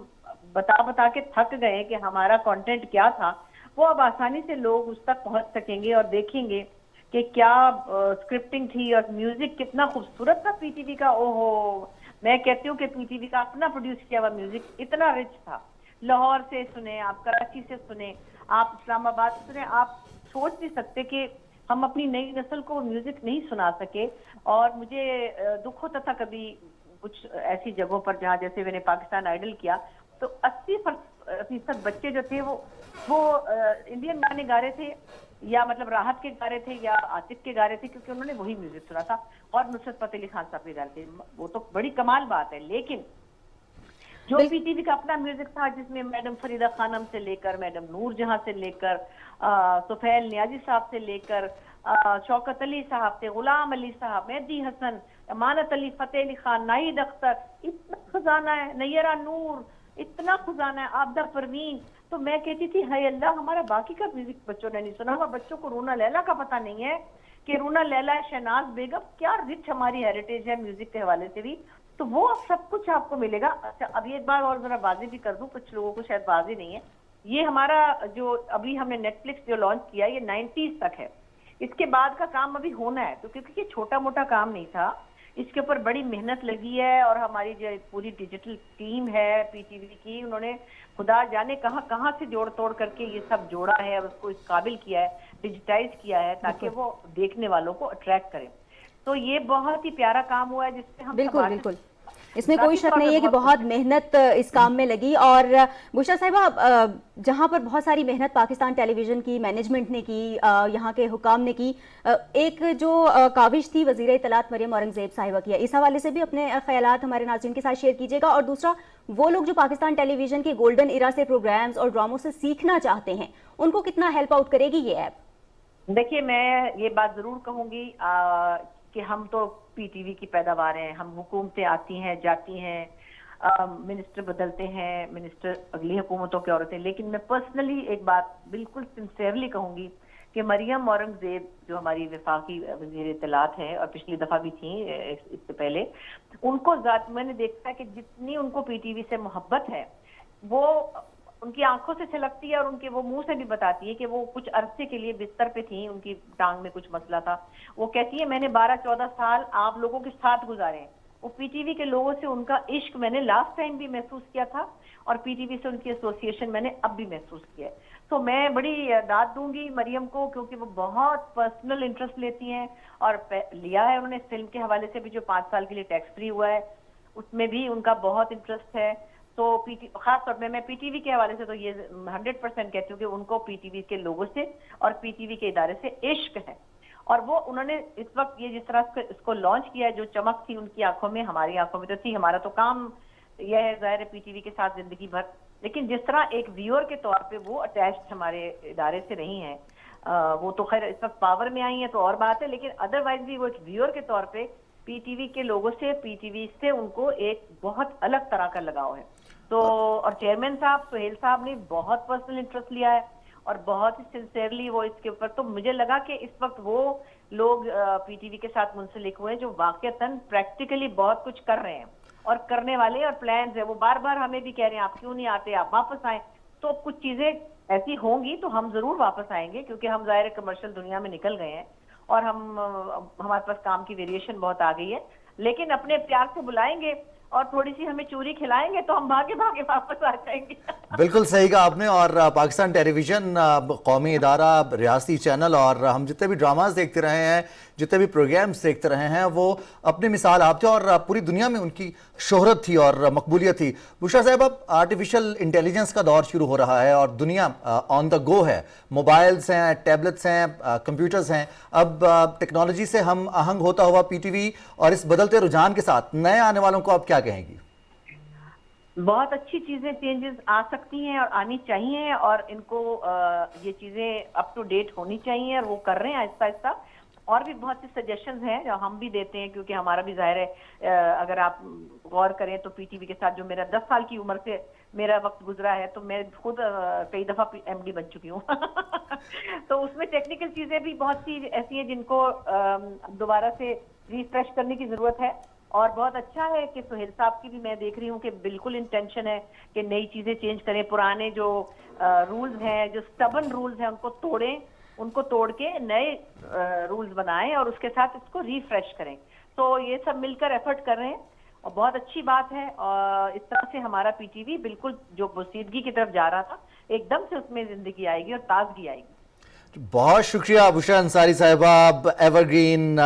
बता के थक गए कि हमारा कंटेंट क्या था, वो अब आसानी से लोग उस तक पहुंच सकेंगे और देखेंगे कि क्या स्क्रिप्टिंग थी और म्यूजिक कितना खूबसूरत था पीटीवी का। ओहो, मैं कहती हूँ कि पीटीवी का अपना प्रोड्यूस किया हुआ म्यूजिक इतना रिच था। लाहौर से सुने आप, कराची से सुने आप, इस्लामाबाद से सुने आप, सोच नहीं सकते कि हम अपनी नई नस्ल को म्यूजिक नहीं सुना सके। और मुझे दुख होता था कभी कुछ ऐसी जगहों पर जहाँ जैसे मैंने पाकिस्तान आइडल किया, तो 80% बच्चे जो थे वो इंडियन गाने गा रहे थे, या मतलब राहत के गा रहे थे या आतिफ के गा रहे थे, क्योंकि उन्होंने वही म्यूजिक सुना था और नुसरत फतेह अली खान साहब के गा रहे थे, वो तो बड़ी कमाल बात है। लेकिन जो पीटीवी का अपना म्यूजिक था, जिसमें मैडम फरीदा खानम से लेकर मैडम नूर जहां से लेकर सुफैल नियाजी साहब से लेकर शौकत अली साहब थे, गुलाम अली साहब, मेहदी हसन, अमानत अली, फतेह अली खान, नाहिद अख्तर, इतना खजाना है, नैयरा नूर, इतना खजाना है, आबदा परवीन। तो मैं कहती थी हाय अल्लाह, हमारा बाकी का म्यूजिक बच्चों ने नहीं सुना हुआ, बच्चों को रूना लैला का पता नहीं है कि रूना लैला, शहनाज बेगम, क्या रिच हमारी हेरिटेज है म्यूजिक के हवाले से भी। तो वो सब कुछ आपको मिलेगा। अच्छा, अब ये बात और जरा वाज़ेह भी कर दूं, कुछ लोगों को शायद वाज़ेह नहीं है, ये हमारा जो अभी हमने नेटफ्लिक्स जो लॉन्च किया ये 90s तक है, इसके बाद का काम अभी होना है। तो क्योंकि ये छोटा मोटा काम नहीं था, इसके ऊपर बड़ी मेहनत लगी है और हमारी जो पूरी डिजिटल टीम है पीटीवी की, उन्होंने खुदा जाने कहाँ कहाँ से जोड़ तोड़ करके ये सब जोड़ा है और उसको इस काबिल किया है, डिजिटाइज किया है, ताकि वो देखने वालों को अट्रैक्ट करे। तो ये बहुत ही प्यारा काम हुआ है जिससे हम बिल्कुल बिल्कुल, इसमें कोई शक नहीं है कि बहुत मेहनत इस काम में लगी। और बुशरा साहिबा, जहां पर बहुत सारी मेहनत पाकिस्तान टेलीविजन की मैनेजमेंट ने की, यहाँ के हुकाम ने की, एक जो काविश थी वज़ीर इत्तलात मरियम औरंगज़ेब साहिबा की है, इस हवाले से भी अपने ख्यालात हमारे नाज़रीन के साथ शेयर कीजिएगा। और दूसरा, वो लोग जो पाकिस्तान टेलीविजन के गोल्डन इरा से प्रोग्राम्स और ड्रामों से सीखना चाहते हैं, उनको कितना हेल्प आउट करेगी ये ऐप? देखिए, मैं ये बात जरूर कहूंगी कि हम तो पीटीवी की पैदावार हैं, हम हुकूमतें आती हैं जाती हैं, मिनिस्टर बदलते हैं, मिनिस्टर अगली हुकूमतों के औरतें, लेकिन मैं पर्सनली एक बात बिल्कुल सिंसियरली कहूंगी कि मरियम औरंगजेब जो हमारी वफाकी वज़ीर इत्तलात हैं और पिछली दफा भी थी इससे पहले, उनको मैंने देखा है कि जितनी उनको पीटीवी से मोहब्बत है वो उनकी आंखों से छलकती है और उनके वो मुंह से भी बताती है कि वो कुछ अरसे के लिए बिस्तर पे थी, उनकी टांग में कुछ मसला था। वो कहती है मैंने 12-14 साल आप लोगों के साथ गुजारे हैं। वो पीटीवी के लोगों से उनका इश्क मैंने लास्ट टाइम भी महसूस किया था और पीटीवी से उनकी एसोसिएशन मैंने अब भी महसूस किया है। तो मैं बड़ी दाद दूंगी मरियम को, क्योंकि वो बहुत पर्सनल इंटरेस्ट लेती हैं और लिया है उन्होंने फिल्म के हवाले से भी, जो 5 साल के लिए टैक्स फ्री हुआ है उसमें भी उनका बहुत इंटरेस्ट है। तो खास तौर पे मैं पीटीवी के हवाले से तो ये 100% कहती हूँ कि उनको पीटीवी के लोगों से और पीटीवी के इदारे से इश्क है। और वो उन्होंने इस वक्त ये जिस तरह इसको लॉन्च किया है, जो चमक थी उनकी आंखों में, हमारी आंखों में तो थी, हमारा तो काम यह है जाहिर है पीटीवी के साथ जिंदगी भर, लेकिन जिस तरह एक व्यूअर के तौर पे वो अटैच्ड हमारे इदारे से नहीं है, वो तो खैर इस वक्त पावर में आई है तो और बात है, लेकिन अदरवाइज भी वो एक व्यूअर के तौर पे पीटीवी के लोगों से, पीटीवी से उनको एक बहुत अलग तरह का लगाव है। तो और चेयरमैन साहब सुहेल साहब ने बहुत पर्सनल इंटरेस्ट लिया है और बहुत ही सिंसियरली वो इसके ऊपर, तो मुझे लगा कि इस वक्त वो लोग पीटीवी के साथ मुंसलिक हुए जो वाकईतन प्रैक्टिकली बहुत कुछ कर रहे हैं और करने वाले, और प्लान्स है। वो बार बार हमें भी कह रहे हैं आप क्यों नहीं आते, आप वापस आए। तो कुछ चीजें ऐसी होंगी तो हम जरूर वापस आएंगे, क्योंकि हम जाहिर कमर्शियल दुनिया में निकल गए हैं और हमारे पास काम की वेरिएशन बहुत आ गई है, लेकिन अपने प्यार से बुलाएंगे और थोड़ी सी हमें चूरी खिलाएंगे तो हम भागे भागे वापस आ जाएंगे। बिल्कुल सही कहा आपने। और पाकिस्तान टेलीविजन कौमी इदारा, रियासती चैनल, और हम जितने भी ड्रामाज देखते रहे हैं, जितने भी प्रोग्राम्स देखते रहे हैं, वो अपनी मिसाल आप थे और पूरी दुनिया में उनकी शोहरत थी और मकबूलियत थी। बुशरा साहब, अब आर्टिफिशियल इंटेलिजेंस का दौर शुरू हो रहा है और दुनिया ऑन द गो है, मोबाइल्स हैं, टैबलेट्स हैं, कंप्यूटर्स हैं। अब टेक्नोलॉजी से हम आहंग होता हुआ पीटीवी और इस बदलते रुझान के साथ नए आने वालों को आप क्या कहेंगी? बहुत अच्छी चीजें, चेंजेस आ सकती हैं और आनी चाहिए, और इनको ये चीजें अप टू डेट होनी चाहिए और वो कर रहे हैं आहिस्ता आहिस्ता। और भी बहुत सी सजेशंस हैं जो हम भी देते हैं, क्योंकि हमारा भी जाहिर है अगर आप गौर करें तो पीटीवी के साथ जो मेरा 10 साल की उम्र से मेरा वक्त गुजरा है, तो मैं खुद कई दफा एमडी बन चुकी हूँ तो उसमें टेक्निकल चीजें भी बहुत सी ऐसी हैं जिनको दोबारा से रिफ्रेश करने की जरूरत है। और बहुत अच्छा है कि सुहेल साहब की भी मैं देख रही हूँ कि बिल्कुल इंटेंशन है कि नई चीजें चेंज करें, पुराने जो रूल्स हैं, जो स्टबन रूल्स हैं, उनको तोड़ें, उनको तोड़ के नए रूल्स बनाएं और उसके साथ इसको रिफ्रेश करें। तो ये सब मिलकर एफर्ट कर रहे हैं और बहुत अच्छी बात है। और इस तरह से हमारा पीटीवी बिल्कुल जो बोसीदगी की तरफ जा रहा था, एकदम से उसमें जिंदगी आएगी और ताजगी आएगी। बहुत शुक्रिया बुशरा अंसारी साहिबा, evergreen,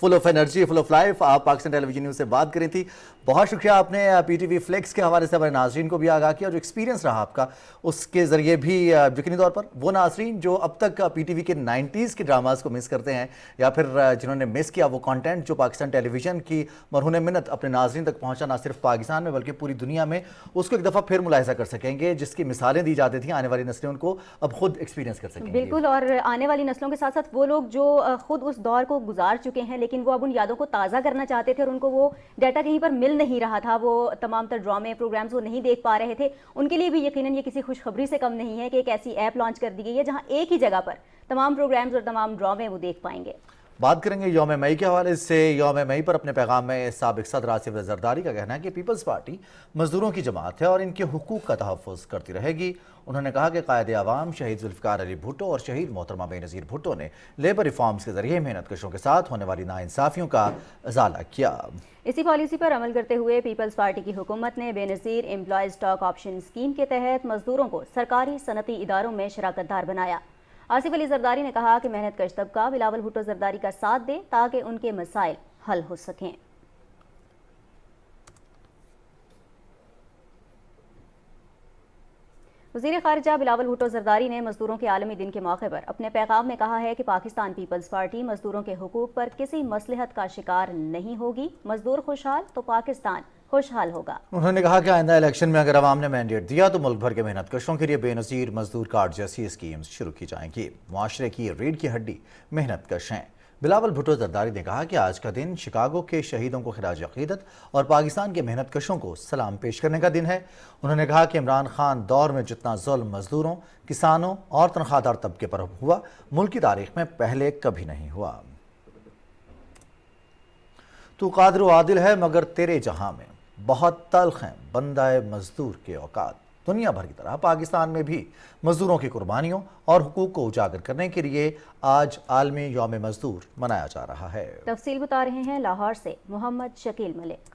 full of energy, full of life. आप पाकिस्तान टेलीविजन न्यूज़ से बात करी थी। बहुत शुक्रिया, आपने PTV फ्लिक्स के हवाले से हमारे नाजरीन को भी आगाह किया। जो एक्सपीरियंस रहा आपका उसके ज़रिए भी यकीनी तौर पर वो नाजरीन जो अब तक PTV के 90s के ड्रामास को मिस करते हैं या फिर जिन्होंने मिस किया वो कंटेंट जो पाकिस्तान टेलीविज़न की मरहून मिन्नत अपने नाजरीन तक पहुँचा ना सिर्फ पाकिस्तान में बल्कि पूरी दुनिया में, उसको एक दफ़ा फिर मुलाहिजा कर सकेंगे। जिसकी मिसालें दी जाती थी आने वाली नस्लें उनको अब खुद एक्सपीरियंस कर सकेंगे। बिल्कुल, और आने वाली नस्लों के साथ साथ वो लोग जो खुद उस दौर को गुजार चुके हैं लेकिन वो अब उन यादों को ताज़ा करना चाहते थे और उनको वो डाटा कहीं पर मिल नहीं रहा था, वो तमाम तर ड्रामे प्रोग्राम्स वो नहीं देख पा रहे थे, उनके लिए भी यकीनन ये किसी खुशखबरी से कम नहीं है कि एक ऐसी ऐप लॉन्च कर दी गई है जहां एक ही जगह पर तमाम प्रोग्राम्स और तमाम ड्रामे वो देख पाएंगे। बात करेंगे यौम मई के हवाले से। यौम मई पर अपने पैगाम में साबिक सदर आसिफ जरदारी का कहना है कि पीपल्स पार्टी मजदूरों की जमात है और इनके हुकूक का तहफ़्फ़ुज़ करती रहेगी। उन्होंने कहा कि कायदे आवाम शहीद जुल्फ़िकार अली भुट्टो और शहीद मोहतरमा बेनज़ीर भुट्टो ने लेबर रिफॉर्म्स के ज़रिए मेहनत कशों के साथ होने वाली नाइंसाफ़ियों का इज़ाला किया। इसी पॉलिसी पर अमल करते हुए पीपल्स पार्टी की हुकूमत ने Benazir employ stock option scheme के तहत मजदूरों को सरकारी सनती इदारों में शराकतदार बनाया। आसिफ अली जरदारी ने कहा कि मेहनत कश तबका बिलावल भुट्टो जरदारी का साथ दे ताकि उनके मसाइल हल हो सकें। वज़ीर ख़ारिजा बिलावल भुट्टो जरदारी ने मजदूरों के आलमी दिन के मौके पर अपने पैगाम में कहा है कि पाकिस्तान पीपल्स पार्टी मजदूरों के हुकूक पर किसी मसलहत का शिकार नहीं होगी। मजदूर खुशहाल तो पाकिस्तान खुशहाल होगा। उन्होंने कहा कि आइंदा इलेक्शन में अगर अवाम ने मैंडेट दिया तो मुल्क भर के मेहनत कशों के लिए बेनज़ीर मजदूर कार्ड जैसी स्कीम्स शुरू की जाएंगी। मुआशरे की रीढ़ की हड्डी मेहनत कश हैं। बिलावल भुट्टो जरदारी ने कहा कि आज का दिन शिकागो के शहीदों को खिराज अक़ीदत और पाकिस्तान के मेहनत कशों को सलाम पेश करने का दिन है। उन्होंने कहा कि इमरान खान दौर में जितना जुल्म मजदूरों, किसानों और तनख्वाहदार तबके पर हुआ मुल्क की तारीख में पहले कभी नहीं हुआ। तू कादिर व आदिल है मगर तेरे जहां में बहुत तल्ख हैं बंदाए मजदूर के औकात। दुनिया भर की तरह पाकिस्तान में भी मजदूरों की कुर्बानियों और हुकूक को उजागर करने के लिए आज आलमी यौम मजदूर मनाया जा रहा है। तफसील बता रहे हैं लाहौर से मोहम्मद शकील मलिक।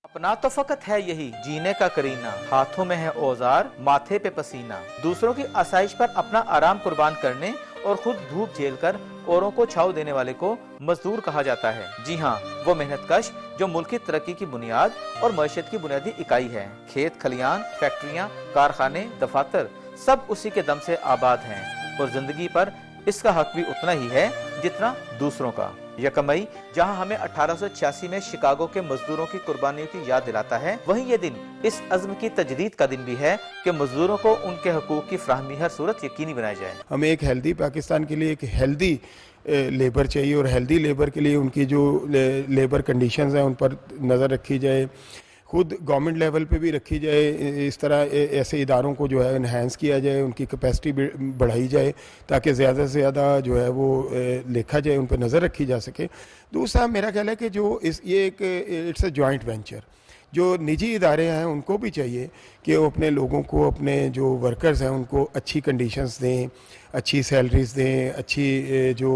अपना तो फकत है यही जीने का करीना, हाथों में है औजार माथे पे पसीना, दूसरों की आसाइश पर अपना आराम कुर्बान करने और खुद धूप झेल कर औरों को छाव देने वाले को मजदूर कहा जाता है। जी हाँ, वो मेहनत कश जो मुल्क की तरक्की की बुनियाद और मईशत की बुनियादी इकाई है। खेत खलियान, फैक्ट्रियाँ, कारखाने, दफातर सब उसी के दम से आबाद हैं और जिंदगी पर इसका हक भी उतना ही है जितना दूसरों का। यकम मई जहाँ हमें 1886 में शिकागो के मजदूरों की कुर्बानियों की याद दिलाता है, वहीं ये दिन इस अज़्म की तजदीद का दिन भी है कि मजदूरों को उनके हकूक की फ्राहमी हर सूरत यकीनी बनाई जाए। हमें एक हेल्दी पाकिस्तान के लिए एक हेल्दी लेबर चाहिए और हेल्दी लेबर के लिए उनकी जो लेबर कंडीशंस हैं उन पर नज़र रखी जाए, खुद गवर्नमेंट लेवल पे भी रखी जाए। इस तरह ऐसे इदारों को जो है इन्हेंस किया जाए, उनकी कैपेसिटी बढ़ाई जाए ताकि ज़्यादा से ज़्यादा जो है वो देखा जाए, उन पर नज़र रखी जा सके। दूसरा मेरा ख्याल है कि जो ये एक इट्स अ जॉइंट वेंचर, जो निजी इदारे हैं उनको भी चाहिए कि वो अपने लोगों को, अपने जो वर्कर्स हैं उनको अच्छी कंडीशंस दें, अच्छी सैलरीज दें, अच्छी जो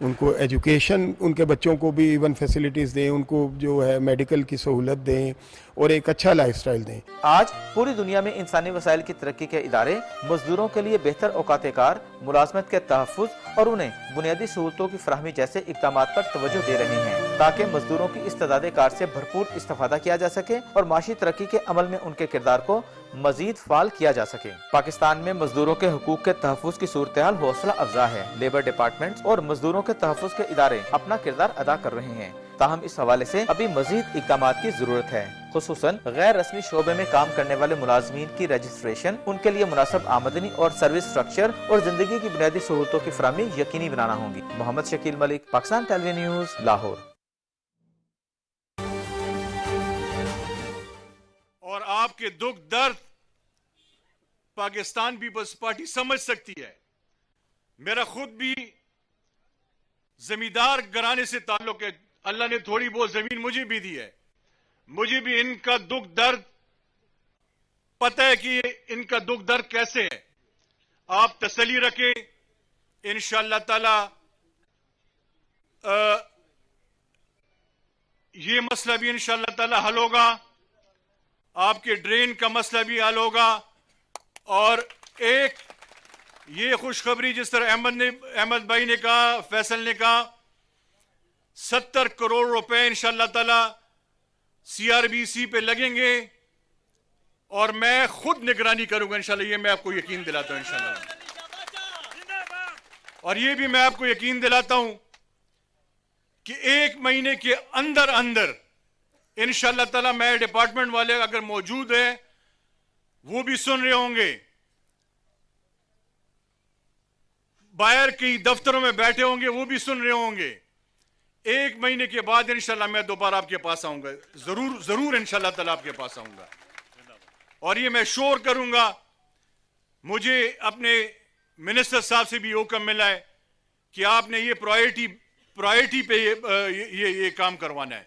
उनको एजुकेशन, उनके बच्चों को भी इवन फैसिलिटीज़ दें, उनको जो है मेडिकल की सहूलत दें और एक अच्छा लाइफस्टाइल दें। आज पूरी दुनिया में इंसानी वसाइल की तरक्की के इदारे मजदूरों के लिए बेहतर औकात कार, मुलाजमत के तहफ़्फ़ुज़ और उन्हें बुनियादी सहूलतों की फराहमी जैसे इक़दाम पर तवज्जो दे रहे हैं ताकि मजदूरों की इस्तेदाद कार से भरपूर इस्तेफादा किया जा सके और माशी तरक्की के अमल में उनके किरदार को मजीद फाल किया जा सके। पाकिस्तान में मजदूरों के हुकूक के तहफ़्फ़ुज़ की सूरत हाल हौसला अफजा है। लेबर डिपार्टमेंट और मजदूरों के तहफ़्फ़ुज़ के इदारे अपना किरदार अदा कर रहे हैं, ताहम इस हवाले से अभी मजीद इक़दाम की जरूरत है। खुसूसन गैर रस्मी शोबे में काम करने वाले मुलाजमीन की रजिस्ट्रेशन, उनके लिए मुनासिब आमदनी और सर्विस स्ट्रक्चर और जिंदगी की बुनियादी सहूलतों की फराहमी यकीनी बनाना होगी। Muhammad Shakeel Malik, Pakistan television news, Lahore. और आपके दुख दर्द पाकिस्तान पीपल्स पार्टी समझ सकती है। मेरा खुद भी जमींदार घराने से ताल्लुक है, अल्लाह ने थोड़ी बहुत जमीन मुझे भी दी है, मुझे भी इनका दुख दर्द पता है कि इनका दुख दर्द कैसे है। आप तसल्ली रखें, इंशाअल्लाह ताला ये मसला भी इंशाअल्लाह ताला हल होगा, आपके ड्रेन का मसला भी हल होगा। और एक ये खुशखबरी जिस तरह अहमद भाई ने कहा, फैसल ने कहा, 70 करोड़ रुपए इंशाअल्लाह ताला CRBC पे लगेंगे और मैं खुद निगरानी करूंगा इंशाल्लाह, ये मैं आपको यकीन दिलाता हूं इंशाल्लाह। और ये भी मैं आपको यकीन दिलाता हूं कि 1 महीने के अंदर अंदर इंशाल्लाह ताला मेरे डिपार्टमेंट वाले अगर मौजूद है वो भी सुन रहे होंगे, बाहर की दफ्तरों में बैठे होंगे वो भी सुन रहे होंगे। 1 महीने के बाद इंशाल्लाह मैं दोबारा आपके पास आऊंगा, जरूर इंशाल्लाह ताला आपके पास आऊंगा। और ये मैं श्योर करूंगा, मुझे अपने मिनिस्टर साहब से भी हुक्म मिला है कि आपने ये प्रायोरिटी पे ये काम करवाना है।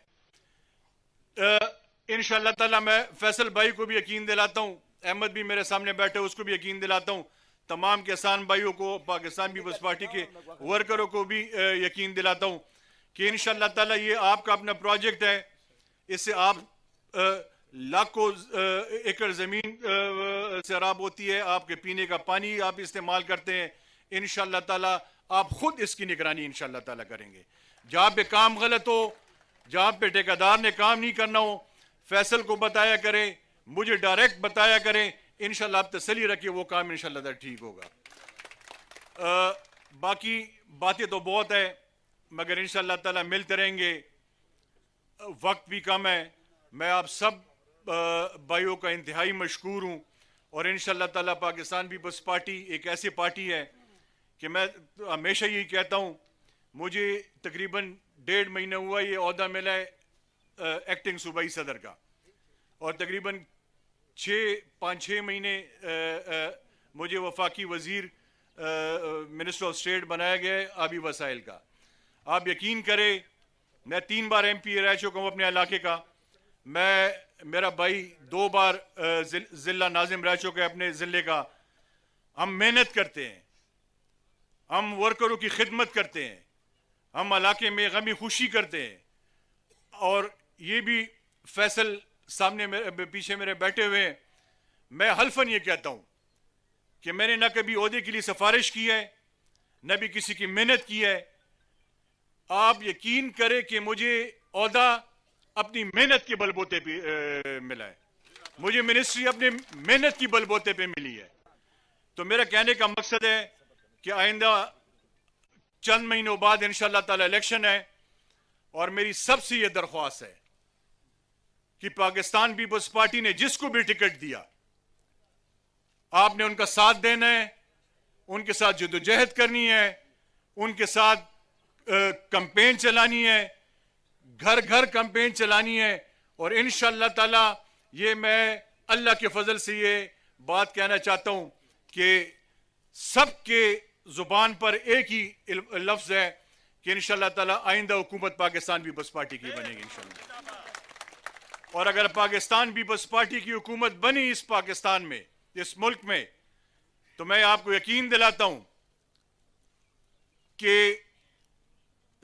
इंशाल्लाह ताला मैं फैसल भाई को भी यकीन दिलाता हूं, अहमद भी मेरे सामने बैठे उसको भी यकीन दिलाता हूं, तमाम किसान भाइयों को, पाकिस्तान पीपल्स पार्टी के वर्करों को भी यकीन दिलाता हूं कि इंशाल्लाह ताला ये आपका अपना प्रोजेक्ट है। इससे आप लाखों एकड़ जमीन सैराब होती है, आपके पीने का पानी आप इस्तेमाल करते हैं। इंशाल्लाह ताला आप खुद इसकी निगरानी इंशाल्लाह ताला करेंगे। जहां पे काम गलत हो, जहां पे ठेकेदार ने काम नहीं करना हो, फैसल को बताया करें, मुझे डायरेक्ट बताया करें, इंशाल्लाह आप तसल्ली रखिए वो काम इंशाल्लाह ताला ठीक होगा। बाकी बातें तो बहुत है मगर इंशाल्लाह ताला मिलते रहेंगे, वक्त भी कम है। मैं आप सब भाइयों का इंतहाई मशकूर हूँ और इंशाल्लाह ताला पाकिस्तान पीपल्स पार्टी एक ऐसी पार्टी है कि मैं हमेशा यही कहता हूँ, मुझे तकरीबन 1.5 महीना हुआ ये ओहदा मिला है एक्टिंग सूबाई सदर का, और तकरीबन 5-6 महीने मुझे वफाकी वजीर मिनिस्टर ऑफ स्टेट बनाया गया है आबी वसाइल का। आप यकीन करें, मैं 3 बार MP रह चुका हूँ अपने इलाके का। मेरा भाई 2 बार जिला नाजिम रह चुका है अपने ज़िले का। हम मेहनत करते हैं, हम वर्करों की खिदमत करते हैं, हम इलाके में गमी खुशी करते हैं। और ये भी फैसल सामने पीछे मेरे बैठे हुए हैं, मैं हल्फन ये कहता हूँ कि मैंने न कभी ओहदे के लिए सिफारिश की है, न भी किसी की मेहनत की है। आप यकीन करें कि मुझे ओहदा अपनी मेहनत के बलबूते पे मिला है, मुझे मिनिस्ट्री अपने मेहनत की बलबूते पे मिली है। तो मेरा कहने का मकसद है कि आइंदा चंद महीनों बाद इंशाल्लाह ताला इलेक्शन है और मेरी सबसे ये दरख्वास्त है कि पाकिस्तान पीपल्स पार्टी ने जिसको भी टिकट दिया आपने उनका साथ देना है, उनके साथ जद्दोजहद करनी है, उनके साथ कैंपेन चलानी है, घर घर कैंपेन चलानी है। और इंशाल्लाह ताला ये मैं अल्लाह के फजल से ये बात कहना चाहता हूं कि सबके जुबान पर एक ही लफ्ज है कि इंशाल्लाह ताला आइंदा हुकूमत पाकिस्तान पीपल्स पार्टी की बनेगी इंशाल्लाह। और अगर पाकिस्तान पीपल्स पार्टी की हुकूमत बनी इस पाकिस्तान में, इस मुल्क में, तो मैं आपको यकीन दिलाता हूं कि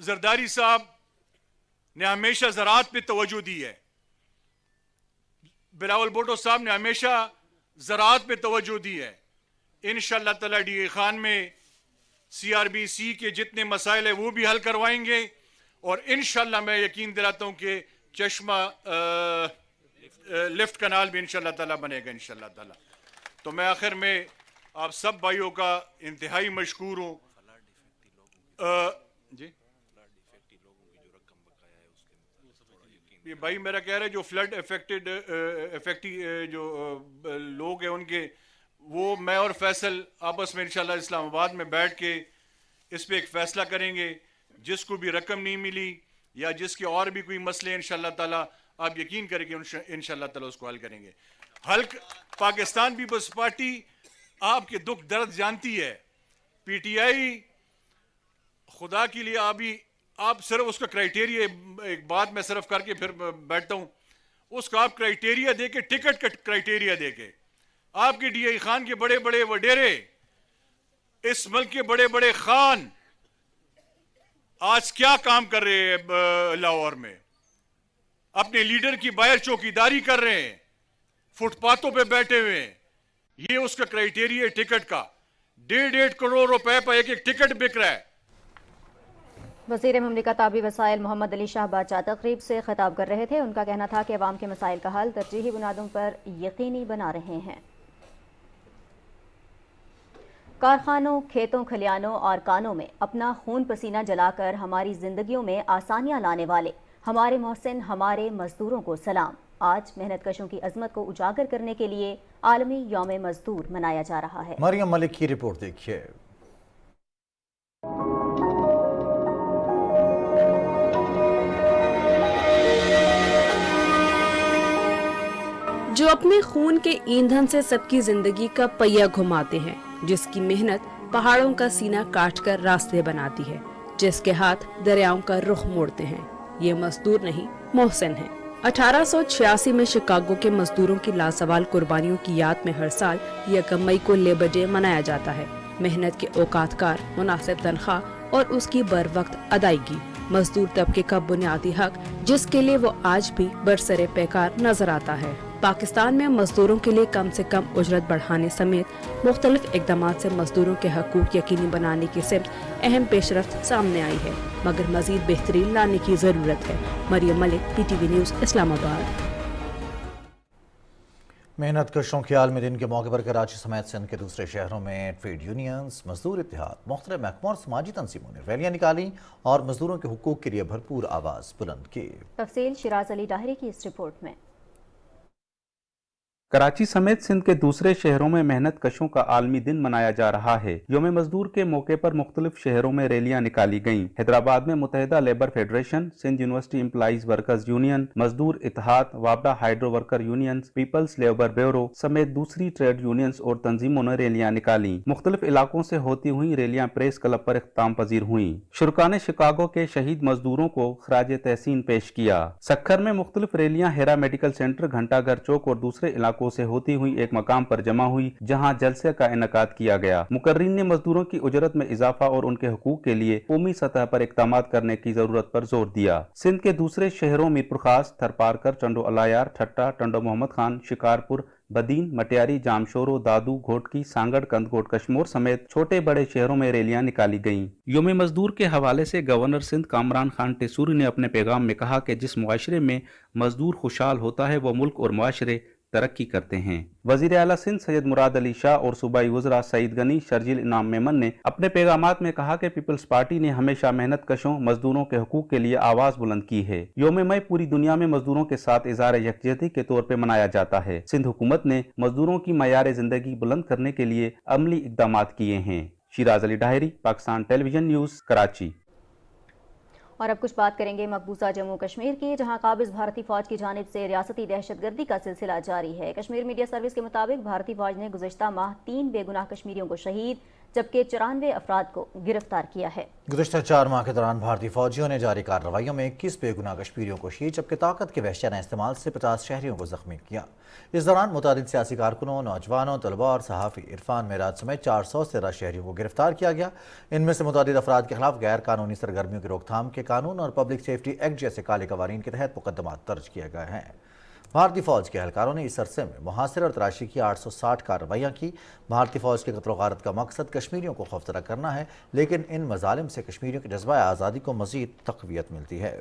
जरदारी साहब ने हमेशा ज़राअत पे तवज्जो दी है, बिलावल भुट्टो साहब ने हमेशा ज़राअत पे तवज्जो दी है। इंशाल्लाह ताला DA खान में CRBC के जितने मसाइल है वो भी हल करवाएंगे और इंशाल्लाह मैं यकीन दिलाता हूं कि चश्मा लिफ्ट कनाल भी इंशाल्लाह ताला बनेगा इंशाल्लाह ताला। तो मैं आखिर में आप सब भाइयों का इंतहाई मशकूर हूँ। जी ये भाई मेरा कह रहा है जो फ्लड इफेक्टी जो लोग हैं उनके, वो मैं और फैसल आपस में इंशाल्लाह इस्लामाबाद में बैठ के इस पे एक फैसला करेंगे। जिसको भी रकम नहीं मिली या जिसके और भी कोई मसले इंशाल्लाह ताला, आप यकीन करें कि इंशाल्लाह ताला उसको हल करेंगे। पाकिस्तान पीपल्स पार्टी आपके दुख दर्द जानती है। PTI खुदा के लिए आप सिर्फ उसका क्राइटेरिया, एक बात मैं सिर्फ करके फिर बैठता हूं, उसका आप क्राइटेरिया देके, टिकट का क्राइटेरिया देके, आपके DI खान के बड़े बड़े वडेरे, इस मुल्क के बड़े बड़े खान आज क्या काम कर रहे हैं लाहौर में, अपने लीडर की बाहर चौकीदारी कर रहे हैं, फुटपाथों पे बैठे हुए हैं। ये उसका क्राइटेरिया है टिकट का। 1.5 करोड़ रुपए पर एक टिकट बिक रहा है। वज़ीर मुमलिकत आबी वसाइल मोहम्मद अली शाह बादशाह तकरीब से खिताब कर रहे थे। उनका कहना था कि अवाम के मसाइल का हल तरजीही बुनियादों पर यकीनी बना रहे हैं। कारखानों, खेतों, खलियानों और कानों में अपना खून पसीना जलाकर हमारी जिंदगियों में आसानियां लाने वाले हमारे मोहसिन, हमारे मजदूरों को सलाम। आज मेहनत कशों की अजमत को उजागर करने के लिए आलमी यौम मजदूर मनाया जा रहा है। मरियम मलिक की रिपोर्ट देखिए। जो अपने खून के ईंधन से सबकी जिंदगी का पहिया घुमाते हैं, जिसकी मेहनत पहाड़ों का सीना काटकर रास्ते बनाती है, जिसके हाथ दरियाओं का रुख मोड़ते हैं, ये मजदूर नहीं मोहसिन हैं। 1886 में शिकागो के मजदूरों की लासवाल कुर्बानियों की याद में हर साल 1 मई को लेबर डे मनाया जाता है। मेहनत के औकातकार, मुनासिब तनख्वाह और उसकी बर वक्त अदायगी मजदूर तबके का बुनियादी हक, जिसके लिए वो आज भी बरसरे पैकार नजर आता है। पाकिस्तान में मजदूरों के लिए कम से कम उजरत बढ़ाने समेत मुख्तलिफ इकदाम से मजदूरों के हकूक यकीनी बनाने की सिमत अहम पेशरफ्त सामने आई है, मगर मजीद बेहतरी लाने की जरूरत है। Maryam Malik, PTV news, Islamabad. मेहनत कशों के आलमी दिन के मौके पर कराची समेत सिंध के दूसरे शहरों में ट्रेड यूनियंस, मजदूर इत्तेहाद, मुख्तलिफ महकमों और समाजी तंजीमों ने रैलियां निकाली और मजदूरों के हुकूक के लिए भरपूर आवाज़ बुलंद की। तफसील शिराज अली डाहरी की इस रिपोर्ट में। कराची समेत सिंध के दूसरे शहरों में मेहनत कशों का आलमी दिन मनाया जा रहा है। यौम मजदूर के मौके पर मुख्तलिफ शहरों में रैलियां निकाली गईं। हैदराबाद में Muttahida labour federation, Sindh university employees workers union, Mazdoor Ittehad, वाबड़ा hydro worker unions, peoples labour bureau समेत दूसरी ट्रेड यूनियंस और तंजीमों ने रैलियां निकाली। मुख्तलिफ इलाकों से होती हुई रैलियां प्रेस क्लब पर इख्तिताम पजीर हुई। शुरका ने शिकागो के शहीद मजदूरों को खराज तहसीन पेश किया। सक्खर में मुख्तलिफ रैलियां हेरा मेडिकल सेंटर, घंटाघर चौक और दूसरे इलाकों से होती हुई एक मकाम पर जमा हुई, जहां जलसे का इनकाद किया गया। मुकर्रीन ने मजदूरों की उजरत में इजाफा और उनके हुकूक के लिए कौमी सतह पर इक़दाम करने की जरूरत पर जोर दिया। सिंध के दूसरे शहरों मीरपुर खास, थरपारकर, टंडो अलायार, ठट्टा, टंडो मोहम्मद खान, शिकारपुर, बदीन, मटियारी, जामशोरो, दादू, घोटकी, सांगड़, कंदकोट, कश्मोर समेत छोटे बड़े शहरों में रैलियां निकाली गईं। यौम मजदूर के हवाले से गवर्नर सिंध कामरान खान टेसूरी ने अपने पैगाम में कहा कि जिस मुआशरे में मजदूर खुशहाल होता है वो मुल्क और मुआशरे तरक्की करते हैं। वजीर आला सिंध सैयद मुराद अली शाह और सूबाई वज़रा सईद गनी, शर्जील इनाम मेमन ने अपने पैगामात में कहा कि पीपल्स पार्टी ने हमेशा मेहनत कशों मजदूरों के हुकूक के लिए आवाज बुलंद की है। यौम मई पूरी दुनिया में मजदूरों के साथ इज़हार यकजहती के तौर पर मनाया जाता है। सिंध हुकूमत ने मजदूरों की मयार जिंदगी बुलंद करने के लिए अमली इकदाम किए हैं। Shiraz Ali Dahri, Pakistan television news, Karachi. और अब कुछ बात करेंगे मकबूजा जम्मू कश्मीर की, जहां काबिज भारतीय फौज की जानिब से रियासती दहशतगर्दी का सिलसिला जारी है। कश्मीर मीडिया सर्विस के मुताबिक भारतीय फौज ने गुज़श्ता माह 3 बेगुनाह कश्मीरियों को शहीद जबकि 94 अफराद को गिरफ्तार किया है। गुज़श्ता 4 माह के दौरान भारतीय फौजियों ने जारी कार्रवाइयों में 21 बेगुनाह कश्मीरियों को शहीद जबकि ताकत के वहशियाना इस्तेमाल से 50 शहरियों को जख्मी किया। इस दौरान मुतादिद सियासी कारकुनों, नौजवानों, तलबा और सहाफ़ी इरफान मेराज समेत 400 से ज़्यादा शहरियों को गिरफ्तार किया गया। इनमें से मुतादिद अफराद के खिलाफ गैर कानूनी सरगर्मियों की रोकथाम के कानून और पब्लिक सेफ्टी एक्ट जैसे काले कवानीन के तहत मुकदमात दर्ज किए गए हैं। भारतीय फौज के एहलकारों ने इस अरसे में मुहासिर और तलाशी की 860 कार्रवाइयाँ की। भारतीय फौज के कत्ल गारत का मकसद कश्मीरियों को खौफजदा करना है, लेकिन इन मजालिम से कश्मीरियों के जज्बा आज़ादी को मज़ीद तक़वियत मिलती है।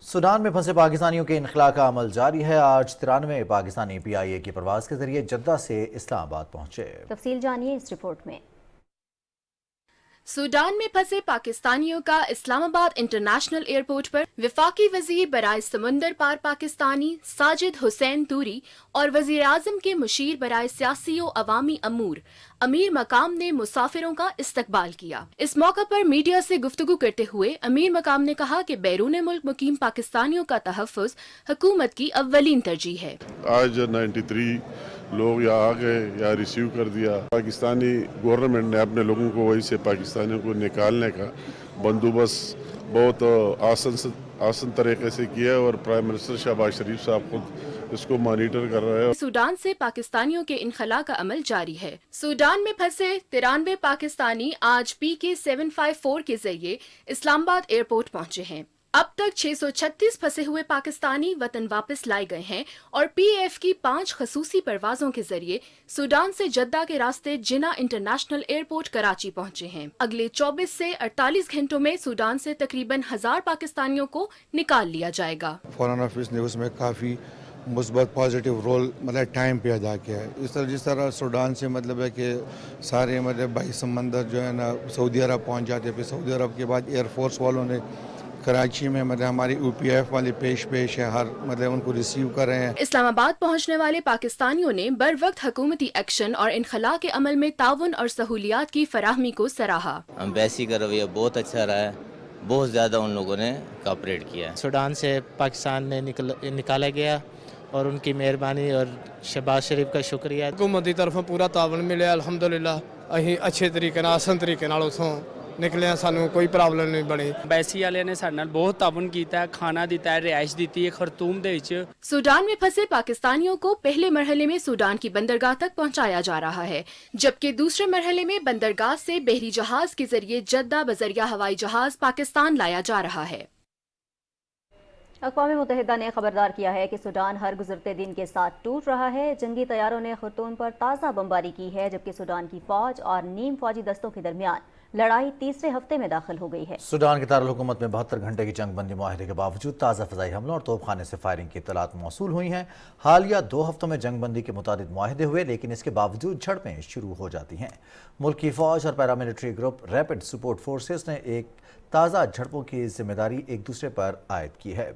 सूडान में फंसे पाकिस्तानियों के इनखला का अमल जारी है। आज 93 पाकिस्तानी PIA की परवाज़ के जरिए जद्दा से इस्लामाबाद पहुँचे। तफसील जानिए इस रिपोर्ट में। सूडान में फंसे पाकिस्तानियों का इस्लामाबाद इंटरनेशनल एयरपोर्ट पर वफाकी वजीर बराए समुंदर पार पाकिस्तानी साजिद हुसैन तूरी और वजीर आजम के मुशीर बराए सियासी और अवामी अमूर अमीर मकाम ने मुसाफिरों का इस्तकबाल किया। इस मौका पर मीडिया से गुफ्तगू करते हुए अमीर मकाम ने कहा कि बैरून मुल्क मुकीम पाकिस्तानियों का तहफ़्फ़ुज़ हुकूमत की अव्वलीन तरजीह है। आज 93 लोग यहाँ आ गए, यहाँ रिसीव कर दिया। पाकिस्तानी गवर्नमेंट ने अपने लोगों को वहीं से पाकिस्तानियों को निकालने का बंदोबस्त बहुत आसान तरीके से किया और प्राइम मिनिस्टर शहबाज शरीफ साहब खुद इसको मॉनिटर कर रहे हैं। सूडान से पाकिस्तानियों के इनखला का अमल जारी है। सूडान में फंसे 93 पाकिस्तानी आज PK-754 के जरिए इस्लामाबाद एयरपोर्ट पहुँचे हैं। अब तक 636 फंसे हुए पाकिस्तानी वतन वापस लाए गए हैं और PAF की 5 खसूसी परवाजों के जरिए सूडान से जद्दा के रास्ते जिना इंटरनेशनल एयरपोर्ट कराची पहुंचे हैं। अगले 24 से 48 घंटों में सूडान से तकरीबन 1000 पाकिस्तानियों को निकाल लिया जाएगा। फॉरेन ऑफिस ने उसमें काफ़ी मुस्बत पॉजिटिव रोल मतलब टाइम पे अदा किया है। इस तरह जिस तरह सूडान से मतलब है कि सारे मतलब भाई समंदर जो है ना सऊदी अरब पहुँच जाते, फिर सऊदी अरब के बाद एयरफोर्स वालों ने कराची में मतलब हमारी UPF वाले पेश है, हर मतलब उनको रिसीव कर रहे हैं। इस्लामाबाद पहुंचने वाले पाकिस्तानियों ने बर वक्त हुकूमती एक्शन और इनखला के अमल में ताउन और सहूलियात की फराहमी को सराहा। एम्बेसी का रवैया बहुत अच्छा रहा है, बहुत ज़्यादा उन लोगों ने कोऑपरेट किया है। सूडान से पाकिस्तान में निकाला गया और उनकी मेहरबानी और शहबाज शरीफ का शुक्रिया। हुकूमत की तरफों पूरा तावन मिले अल्हम्दुलिल्लाह, अहीं अच्छे तरीके नाल आसान तरीके नाल उथों निकलिया, सानू कोई प्रॉब्लम नहीं बनी। एम्बेसी वाले ने साडे नाल बहुत तावन कीता है, खाना दिता है, रिहाइश दी है खरतूम दे विच। सूडान में फंसे पाकिस्तानियों को पहले मरहले में सूडान की बंदरगाह तक पहुंचाया जा रहा है, जबकि दूसरे मरहले में बंदरगाह से बहरी जहाज के जरिए जद्दा बजरिया हवाई जहाज पाकिस्तान लाया जा रहा है। अक़वाम मुत्तहिदा ने खबरदार किया है कि सूडान हर गुजरते दिन के साथ टूट रहा है। जंगी तैयारों ने खर्तूम पर ताज़ा बमबारी की है, जबकि सूडान की फौज और नीम फौजी दस्तों के दरमियान लड़ाई तीसरे हफ्ते में दाखिल हो गई है। सूडान के दारुल हुकूमत में 72 घंटे की जंग बंदी मुआहदे के बावजूद ताज़ा फ़ज़ाई हमलों और तोपखाने से फायरिंग की इत्तलात मौसूल हुई हैं। हालिया 2 हफ्तों में जंग बंदी के मुताबिक मुआहदे हुए, लेकिन इसके बावजूद झड़पें शुरू हो जाती हैं। मुल्क की फ़ौज और paramilitary group rapid support forces ने एक ताज़ा झड़पों की जिम्मेदारी एक दूसरे पर आयद की है।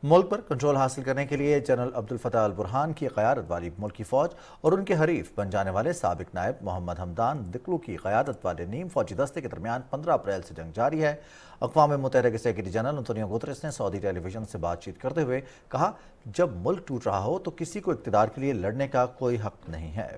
मुल्क पर कंट्रोल हासिल करने के लिए जनरल अब्दुल फताह अल बुरहान की क़यादत वाली मुल्क की फ़ौज और उनके हरीफ बन जाने वाले साबिक नायब मोहम्मद हमदान दिकलू की क़यादत वाले नीम फ़ौजी दस्ते के दरमियान 15 अप्रैल से जंग जारी है। अक़वाम मुत्तहिदा के सेक्रेटरी जनरल अंतोनियो गुतरेस ने सऊदी टेलीविज़न से बातचीत करते हुए कहा, जब मुल्क टूट रहा हो तो किसी को इक़्तिदार के लिए लड़ने का कोई हक नहीं है।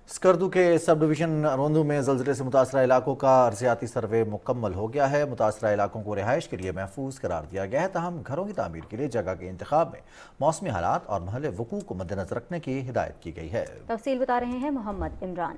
स्कर्दू के सब डिवीज़न रोंदू में ज़लज़ले से मुतासरा इलाकों का अर्ज़ियाती सर्वे मुकम्मल हो गया है। मुतासरा इलाकों को रिहाइश के लिए महफूज करार दिया गया है, ताहम घरों की तामीर के लिए जगह के इंतखाब में मौसमी हालात और महल वकूअ को मद्देनज़र रखने की हिदायत की गई है। तफसील बता रहे हैं मोहम्मद इमरान।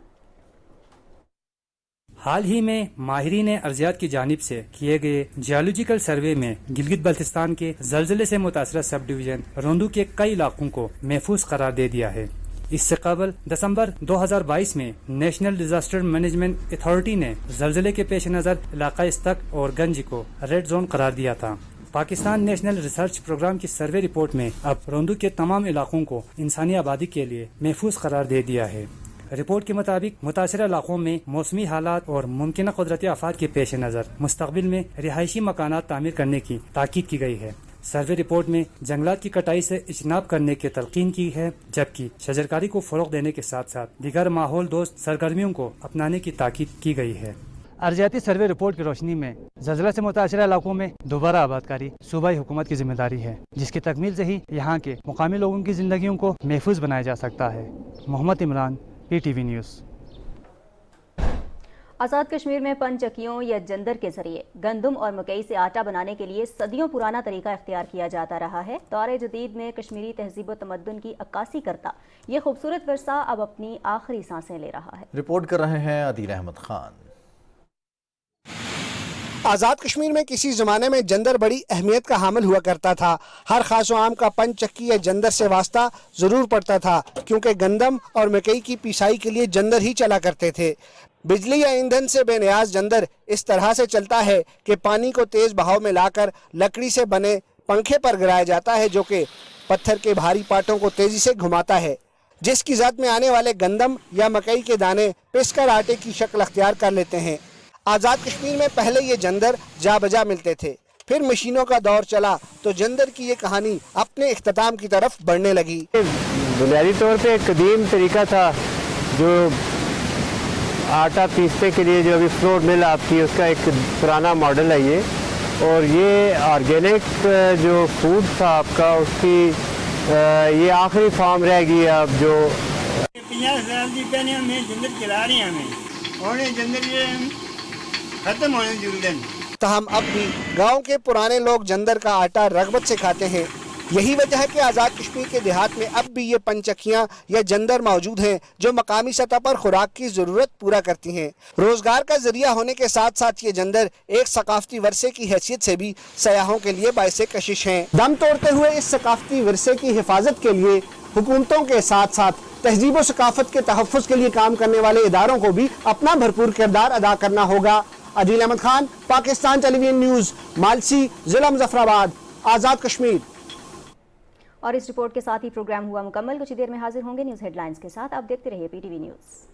हाल ही में माहिरीन अर्जियात की जानिब से किए गए जियोलॉजिकल सर्वे में गिलगित बल्तिस्तान के ज़लज़ले से मुतासरा सब डिवीज़न रोंदू के कई इलाकों को महफूज करार दे दिया है। इससे कबल दिसंबर 2022 में नेशनल डिजास्टर मैनेजमेंट अथॉरिटी ने ज़लज़ले के पेश नज़र इलाका इस्तक और गंज को रेड जोन करार दिया था। पाकिस्तान नेशनल रिसर्च प्रोग्राम की सर्वे रिपोर्ट में अब रोंदू के तमाम इलाकों को इंसानी आबादी के लिए महफूज करार दे दिया है। रिपोर्ट के मुताबिक मुतासरा इलाकों में मौसमी हालात और मुमकिन कुदरती आफात के पेश नज़र मुस्तकबिल में रिहायशी मकानात तामीर करने की ताकीद की गई है। सर्वे रिपोर्ट में जंगलात की कटाई से इजनाब करने की तलकीन की है, जबकि शजरकारी को फ़रोग़ देने के साथ साथ दीगर माहौल दोस्त सरगर्मियों को अपनाने की ताकीद की गई है। अर्जियाती सर्वे रिपोर्ट की रोशनी में ज़लज़ला से मुतासरा इलाकों में दोबारा आबादकारी सूबाई हुकूमत की जिम्मेदारी है, जिसकी तकमील से ही यहाँ के मुकामी लोगों की जिंदगियों को महफूज बनाया जा सकता है। Mohammad Imran, PTV news. आज़ाद कश्मीर में पंचक्कियों या जंदर के जरिए गंदम और मकई से आटा बनाने के लिए सदियों पुराना तरीका इख्तियार किया जाता रहा है। दौरे जदीद में कश्मीरी तहजीब व तमद्दुन की अक्कासी करता ये खूबसूरत विरसा अब अपनी आखिरी सांसें ले रहा है। रिपोर्ट कर रहे हैं अदील अहमद खान। आज़ाद कश्मीर में किसी ज़माने में जंदर बड़ी अहमियत का हामिल हुआ करता था। हर खास व आम का पंचक्की या जंदर से वास्ता ज़रूर पड़ता था, क्योंकि गंदम और मकई की पिसाई के लिए जंदर ही चला करते थे। बिजली या ईंधन से बेनियाज जंदर इस तरह से चलता है कि पानी को तेज़ बहाव में लाकर लकड़ी से बने पंखे पर गिराया जाता है, जो कि पत्थर के भारी पाटों को तेज़ी से घुमाता है, जिसकी ज़द में आने वाले गंदम या मकई के दाने पिसकर आटे की शक्ल अख्तियार कर लेते हैं। आज़ाद कश्मीर में पहले ये जंदर जा बजा मिलते थे, फिर मशीनों का दौर चला तो जंदर की ये कहानी अपने इख्तिताम की तरफ बढ़ने लगी। बुनियादी तौर पे एक कदीम तरीका था जो आटा पीसने के लिए, जो अभी फ्लोर मिल आपकी, उसका एक पुराना मॉडल है ये, और ये ऑर्गेनिक जो फूड था आपका, उसकी ये आखिरी फॉर्म रह गई अब जो 50 साल की पहले हमें जंदर चला रहे हैं, और जंदर ये खत्म होने जरूर है। तहम अब भी गांव के पुराने लोग जंदर का आटा रगबत से खाते हैं। यही वजह है कि आज़ाद कश्मीर के देहात में अब भी ये पंचक्कियाँ या जंदर मौजूद हैं जो मकामी सतह पर खुराक की ज़रूरत पूरा करती हैं। रोज़गार का जरिया होने के साथ साथ ये जंदर एक सकाफती वर्से की हैसियत से भी सयाहों के लिए बाइसे कशिश हैं। दम तोड़ते हुए इस सकाफती वर्से की हिफाजत के लिए हुकूमतों के साथ साथ तहजीब और सकाफत के तहफ़्फ़ुज़ के लिए काम करने वाले इदारों को भी अपना भरपूर किरदार अदा करना होगा। अदील अहमद खान, पाकिस्तान टेलीविजन न्यूज़, मालसी, जिला मुजफ्फराबाद, आज़ाद कश्मीर। और इस रिपोर्ट के साथ ही प्रोग्राम हुआ मुकम्मल। कुछ ही देर में हाजिर होंगे न्यूज़ हेडलाइंस के साथ। आप देखते रहिए PTV न्यूज़।